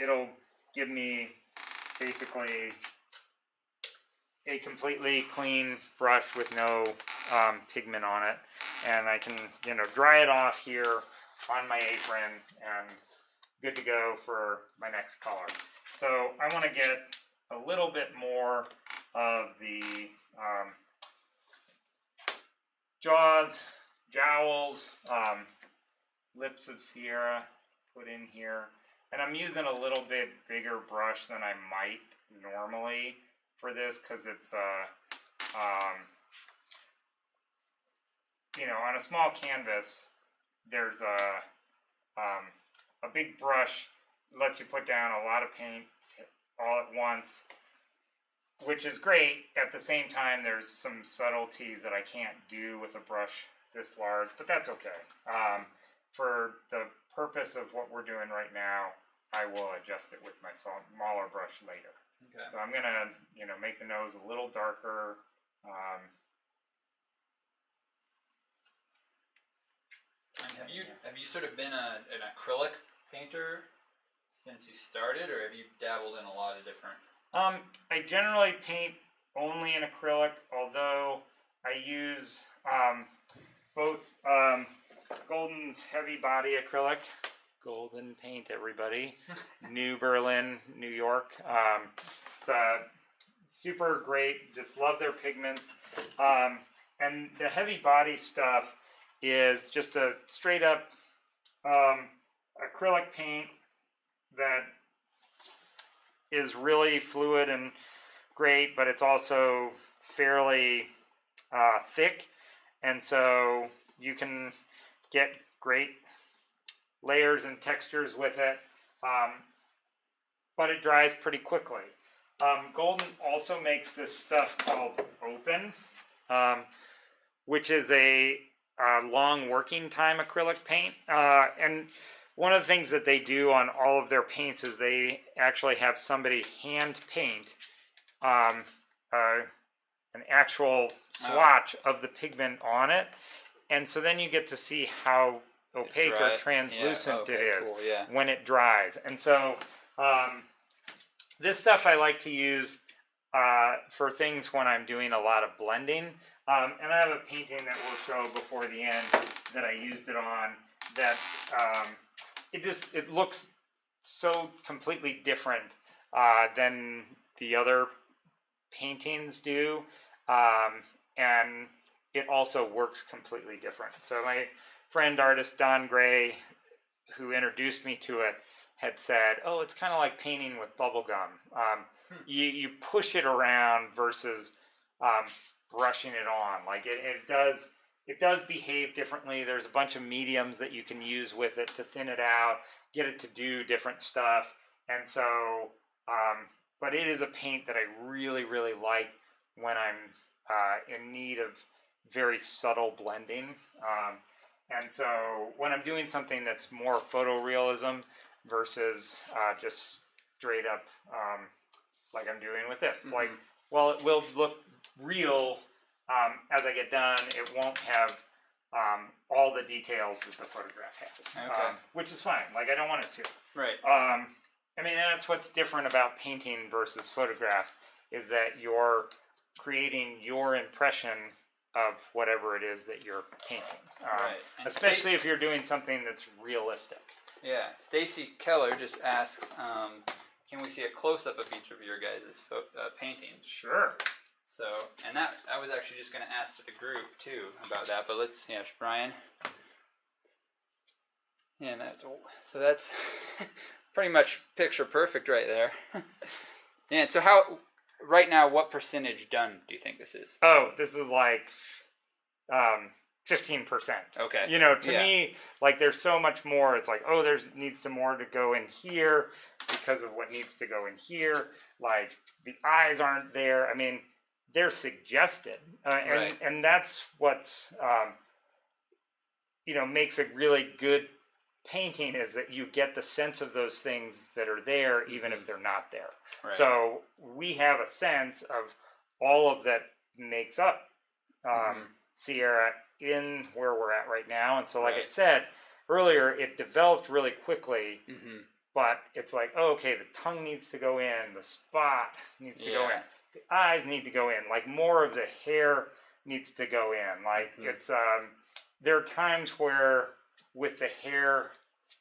Speaker 1: it'll give me basically a completely clean brush with no pigment on it, and I can dry it off here on my apron and good to go for my next color. So I want to get a little bit more of the jowls, lips of Sierra put in here. And I'm using a little bit bigger brush than I might normally for this, because it's on a small canvas, there's a big brush, lets you put down a lot of paint all at once, which is great. At the same time, there's some subtleties that I can't do with a brush this large, but that's okay. For the purpose of what we're doing right now, I will adjust it with my smaller brush later.
Speaker 2: Okay.
Speaker 1: So I'm gonna, make the nose a little darker.
Speaker 2: And have you sort of been an acrylic painter since you started, or have you dabbled in a lot of different?
Speaker 1: I generally paint only in acrylic, although I use both Golden's heavy body acrylic. Golden paint, everybody. New Berlin, New York. It's super great. Just love their pigments. And the heavy body stuff is just a straight up acrylic paint that is really fluid and great, but it's also fairly thick, and so you can get great layers and textures with it, but it dries pretty quickly. Golden also makes this stuff called Open, which is a long working time acrylic paint, and one of the things that they do on all of their paints is they actually have somebody hand paint an actual swatch of the pigment on it, and so then you get to see how opaque or translucent it is when it dries. And so this stuff I like to use for things when I'm doing a lot of blending. And I have a painting that we'll show before the end that I used it on that it looks so completely different than the other paintings do, and it also works completely different. So my friend artist Don Gray, who introduced me to it, had said, "Oh, it's kind of like painting with bubble gum. You push it around versus brushing it on. Like it does behave differently. There's a bunch of mediums that you can use with it to thin it out, get it to do different stuff. And so, but it is a paint that I really, really like when I'm in need of very subtle blending. And so when I'm doing something that's more photorealism versus just straight up like I'm doing with this. Like, well, it will look real as I get done. It won't have all the details that the photograph has, which is fine. Like, I don't want it to.
Speaker 2: Right.
Speaker 1: I mean, that's what's different about painting versus photographs, is that you're creating your impression of whatever it is that you're painting.
Speaker 2: Right.
Speaker 1: Especially if you're doing something that's realistic.
Speaker 2: Yeah. Stacy Keller just asks, can we see a close-up of each of your guys' paintings?
Speaker 1: Sure.
Speaker 2: So, and that I was actually just going to ask to the group too about that, but let's, Brian. Yeah, so that's pretty much picture perfect right there. And so right now, what percentage done do you think this is?
Speaker 1: Oh, this is like 15%.
Speaker 2: Okay.
Speaker 1: To me, like, there's so much more. It's like, oh, there needs to more to go in here because of what needs to go in here. Like, the eyes aren't there. I mean, they're suggested. And that's what's, makes a really good painting, is that you get the sense of those things that are there, even if they're not there. Right. So we have a sense of all of that makes up Sierra in where we're at right now. And so, like I said earlier, it developed really quickly, but it's like, oh, okay, the tongue needs to go in, the spot needs to go in, the eyes need to go in, like more of the hair needs to go in. Like it's, there are times where with the hair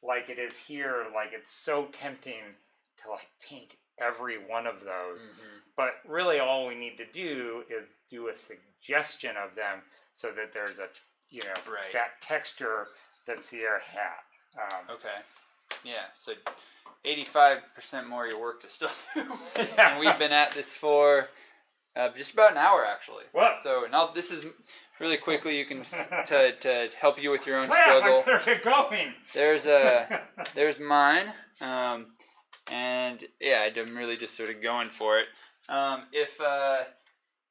Speaker 1: like it is here, like it's so tempting to like paint every one of those. But really all we need to do is do a suggestion of them so that there's a, that texture that Sierra had.
Speaker 2: Okay. Yeah, so 85% more of your work to still do. And we've been at this for just about an hour, actually.
Speaker 1: What?
Speaker 2: So now this is really quickly, you can to help you with your own
Speaker 1: Crap,
Speaker 2: struggle.
Speaker 1: I better get going.
Speaker 2: There's mine, and yeah, I'm really just sort of going for it.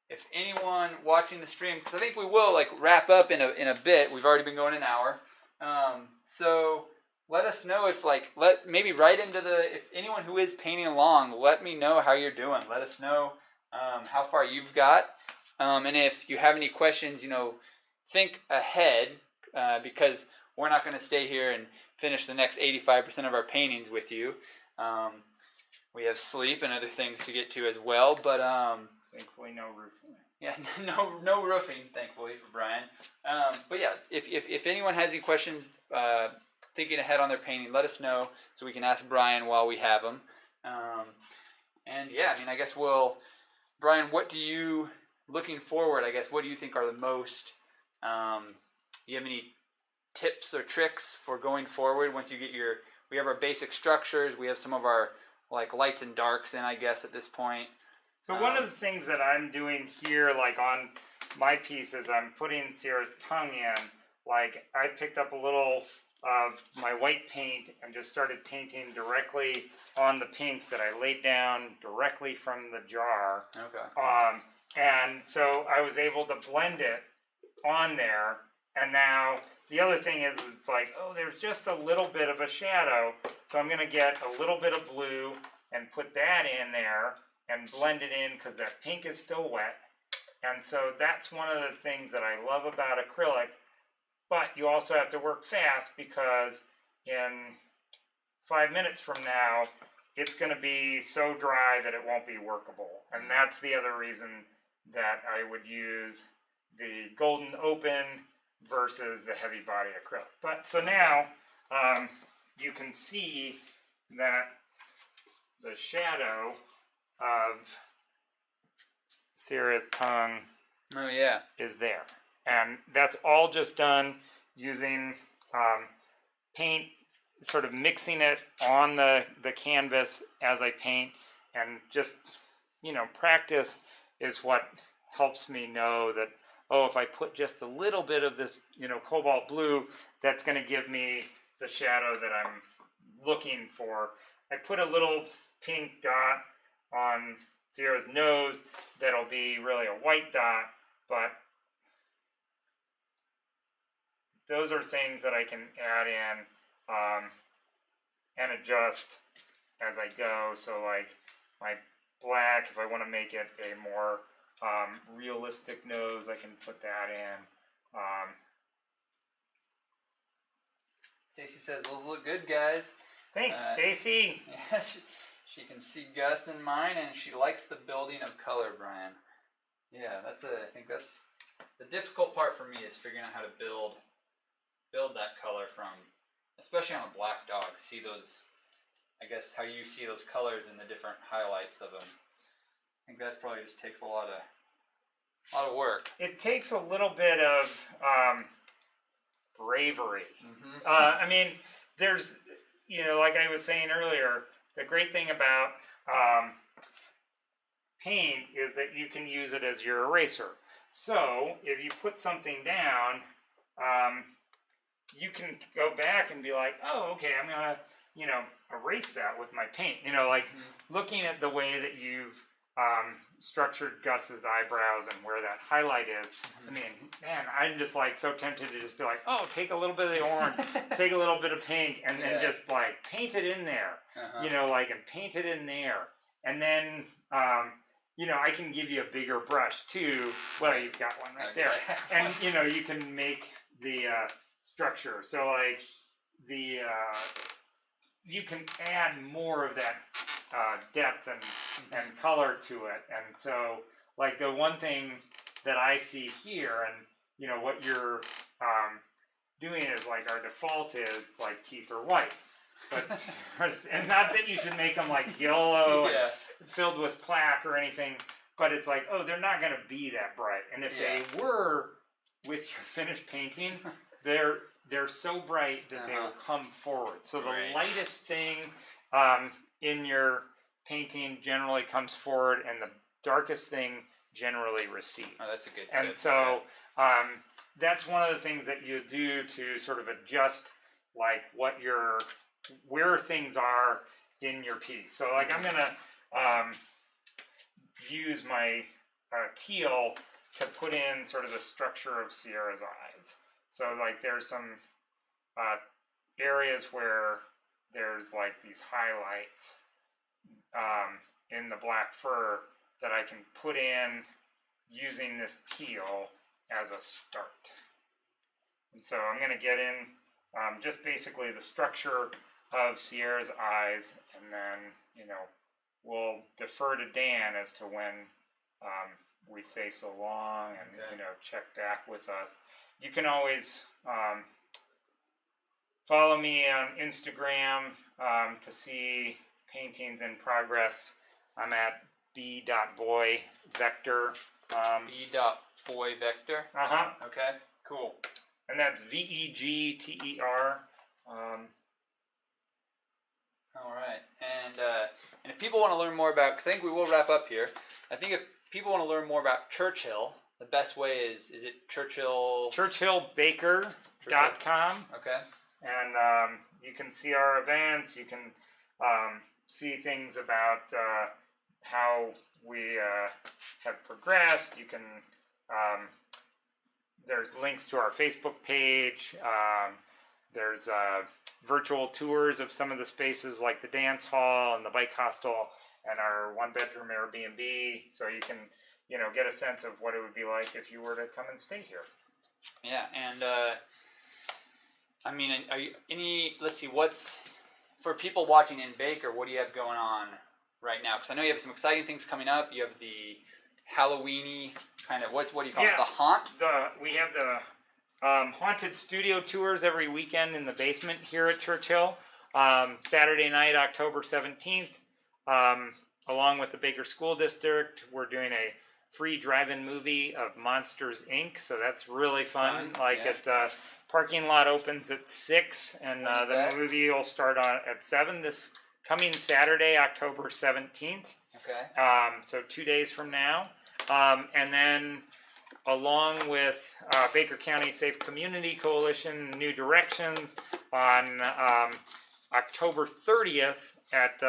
Speaker 2: If anyone watching the stream, because I think we will like wrap up in a bit. We've already been going an hour, so let us know if maybe right into if anyone who is painting along, let me know how you're doing. Let us know how far you've got. And if you have any questions, think ahead because we're not going to stay here and finish the next 85% of our paintings with you. We have sleep and other things to get to as well, but
Speaker 1: thankfully no roofing.
Speaker 2: Yeah, no roofing, thankfully for Brian. But yeah, if anyone has any questions, thinking ahead on their painting, let us know so we can ask Brian while we have him. And yeah, I guess Brian, looking forward, what do you think are the most, do you have any tips or tricks for going forward once you get we have our basic structures, we have some of our lights and darks in, I guess, at this point.
Speaker 1: So one of the things that I'm doing here, on my piece, is I'm putting Sierra's tongue in. I picked up a little of my white paint and just started painting directly on the pink that I laid down directly from the jar.
Speaker 2: Okay.
Speaker 1: And so I was able to blend it on there. And now the other thing is it's there's just a little bit of a shadow. So I'm going to get a little bit of blue and put that in there and blend it in because that pink is still wet. And so that's one of the things that I love about acrylic. But you also have to work fast because in 5 minutes from now, it's going to be so dry that it won't be workable. And that's the other reason that I would use the golden open versus the heavy body acrylic. But so now you can see that the shadow of Sierra's tongue is there. And that's all just done using paint, sort of mixing it on the canvas as I paint, and just, practice is what helps me know that, if I put just a little bit of this, cobalt blue, that's going to give me the shadow that I'm looking for. I put a little pink dot on Sierra's nose that'll be really a white dot, but those are things that I can add in and adjust as I go. So my black, if I want to make it a more realistic nose, I can put that in.
Speaker 2: Stacy says, those look good, guys.
Speaker 1: Thanks, Stacy.
Speaker 2: Yeah, she can see Gus in mine, and she likes the building of color, Brian. Yeah, I think that's the difficult part for me, is figuring out how to build that color from, especially on a black dog. See those, I guess, how you see those colors in the different highlights of them. I think that probably just takes a lot of work.
Speaker 1: It takes a little bit of bravery. Mm-hmm. There's, like I was saying earlier, the great thing about paint is that you can use it as your eraser. So if you put something down, you can go back and be like, oh, okay, I'm going to, erase that with my paint. Looking at the way that you've structured Gus's eyebrows and where that highlight is. Man, I'm just so tempted to just be like, oh, take a little bit of the orange, take a little bit of pink, and then just paint it in there, and paint it in there. And then, I can give you a bigger brush too. Well, you've got one right there. And, you can make the structure. So you can add more of that depth and color to it. And so the one thing that I see here, and what you're doing is our default is teeth are white, but and not that you should make them yellow and filled with plaque or anything, but it's they're not going to be that bright. And if they were with your finished painting, they're so bright that they will come forward. So the lightest thing in your painting generally comes forward, and the darkest thing generally recedes.
Speaker 2: Oh, that's a good
Speaker 1: And
Speaker 2: tip.
Speaker 1: so that's one of the things that you do to sort of adjust like where things are in your piece. So like I'm gonna use my teal to put in sort of the structure of Sierra's eyes. So like there's some areas where there's like these highlights in the black fur that I can put in using this teal as a start. And so I'm going to get in just basically the structure of Sierra's eyes, and then, you know, we'll defer to Dan as to when we say so long and, you know, check back with us. You can always follow me on Instagram to see paintings in progress. I'm at b.boyvector.
Speaker 2: b.boyvector. Okay, cool.
Speaker 1: And that's Vegter.
Speaker 2: All right, and if people want to learn more about, because I think we will wrap up here. I think if people want to learn more about Churchill, the best way is it Churchill?
Speaker 1: Churchillbaker.com.
Speaker 2: Okay.
Speaker 1: And you can see our events. You can see things about how we have progressed. You can there's links to our Facebook page. There's virtual tours of some of the spaces like the dance hall and the bike hostel and our one-bedroom Airbnb, so you can, you know, get a sense of what it would be like if you were to come and stay here.
Speaker 2: Yeah, and I mean, are you let's see, what's for people watching in Baker, what do you have going on right now? Because I know you have some exciting things coming up. You have the Halloweeny kind of, what do you call it? The haunt?
Speaker 1: We have the haunted studio tours every weekend in the basement here at Churchill. Saturday night, October 17th, along with the Baker School District, we're doing a free drive-in movie of Monsters, Inc. So that's really fun. Parking lot opens at 6, and the movie will start at 7 this coming Saturday, October 17th.
Speaker 2: Okay.
Speaker 1: So 2 days from now. And then along with Baker County Safe Community Coalition, New Directions, on October 30th at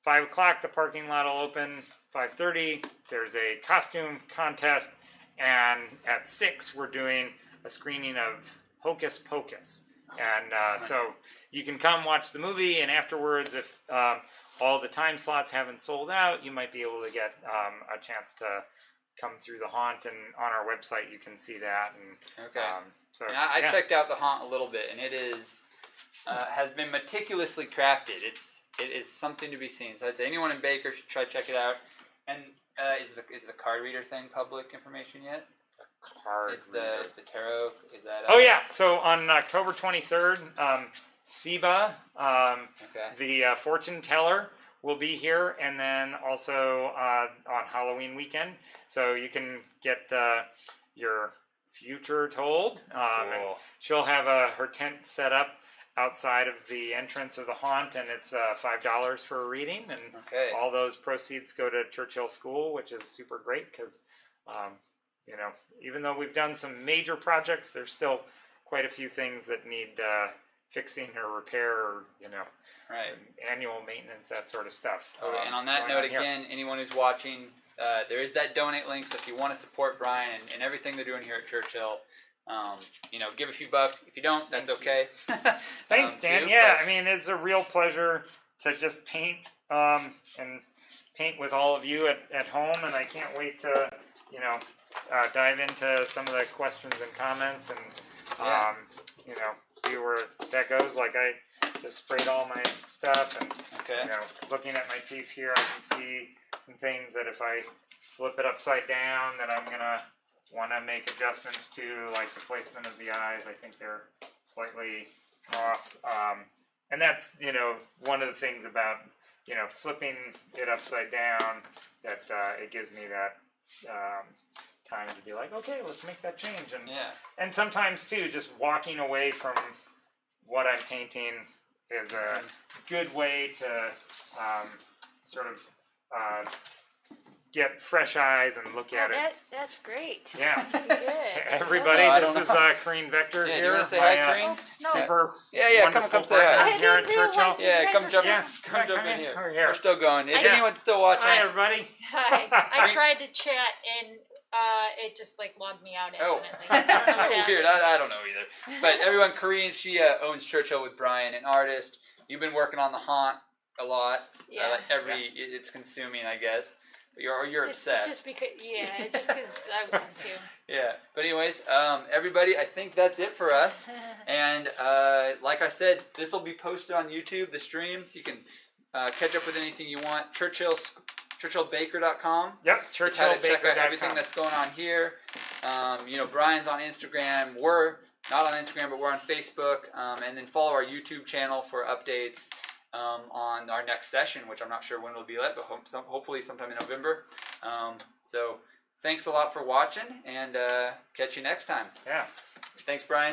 Speaker 1: 5 o'clock, the parking lot will open. 5:30, there's a costume contest, and at 6, we're doing a screening of Hocus Pocus. And so you can come watch the movie, and afterwards, if all the time slots haven't sold out, you might be able to get a chance to come through the haunt, and on our website you can see that. And
Speaker 2: and I checked out the haunt a little bit, and it is has been meticulously crafted. It is something to be seen. So I'd say anyone in Baker should try to check it out. And is the card reader thing public information yet? The tarot, is that?
Speaker 1: Oh yeah. So on October 23rd, Siba, the fortune teller, will be here, and then also on Halloween weekend. So you can get your future told.
Speaker 2: Cool.
Speaker 1: And she'll have her tent set up outside of the entrance of the haunt, and it's $5 for a reading, and all those proceeds go to Churchill School, which is super great because, you know, even though we've done some major projects, there's still quite a few things that need fixing or repair, or, you know, annual maintenance, that sort of stuff.
Speaker 2: And on that note, again, anyone who's watching, there is that donate link, so if you want to support Brian and everything they're doing here at Churchill, you know, give a few bucks. If you don't, that's okay.
Speaker 1: Thanks, Dan. I mean, it's a real pleasure to just paint and paint with all of you at home, and I can't wait to, you know, dive into some of the questions and comments, and you know, see where that goes. Like, I just sprayed all my stuff, and you know, looking at my piece here, I can see some things that if I flip it upside down, that I'm gonna want to make adjustments to, like the placement of the eyes. I think they're slightly off, and that's, you know, one of the things about, you know, flipping it upside down, that it gives me that time to be like, okay, let's make that change. And sometimes too, just walking away from what I'm painting is a good way to sort of get fresh eyes and look at it.
Speaker 3: That's great.
Speaker 1: Yeah.
Speaker 3: Good.
Speaker 1: Everybody,
Speaker 2: I
Speaker 1: this
Speaker 2: don't
Speaker 1: is
Speaker 2: know.
Speaker 1: Corinne Vector
Speaker 2: Yeah,
Speaker 1: here.
Speaker 2: you want to say hi,
Speaker 1: my,
Speaker 2: Corinne?
Speaker 3: Oops, no.
Speaker 1: Super
Speaker 2: Yeah,
Speaker 1: wonderful
Speaker 2: come say hi.
Speaker 1: partner
Speaker 3: I
Speaker 1: here at
Speaker 3: didn't realize
Speaker 1: Churchill.
Speaker 3: that.
Speaker 2: Yeah,
Speaker 3: You
Speaker 2: come
Speaker 3: guys
Speaker 2: jump
Speaker 3: were
Speaker 2: in.
Speaker 3: still-
Speaker 2: Come jump
Speaker 1: come
Speaker 2: in
Speaker 1: in.
Speaker 2: here.
Speaker 1: We're here.
Speaker 2: We're still going. If
Speaker 3: I-
Speaker 2: anyone's still watching,
Speaker 1: Hi, everybody.
Speaker 3: Hi. I tried to chat and it just like logged me out
Speaker 2: oh,
Speaker 3: accidentally. I don't know what
Speaker 2: weird.
Speaker 3: happened.
Speaker 2: I don't know either. But everyone, Corinne, she owns Churchill with Brian, an artist. You've been working on the haunt a lot.
Speaker 3: Yeah.
Speaker 2: It's consuming, I guess. But you're obsessed.
Speaker 3: Just because I want to.
Speaker 2: Yeah. But anyways, everybody, I think that's it for us. And like I said, this will be posted on YouTube, the stream, so you can catch up with anything you want. Churchillbaker.com.
Speaker 1: Yep,
Speaker 2: Just how to check out everything
Speaker 1: churchillbaker.com.
Speaker 2: that's going on here. Brian's on Instagram. We're not on Instagram, but we're on Facebook. And then follow our YouTube channel for updates on our next session, which I'm not sure when it'll be at, but hopefully sometime in November. So thanks a lot for watching, and catch you next time.
Speaker 1: Yeah.
Speaker 2: Thanks, Brian.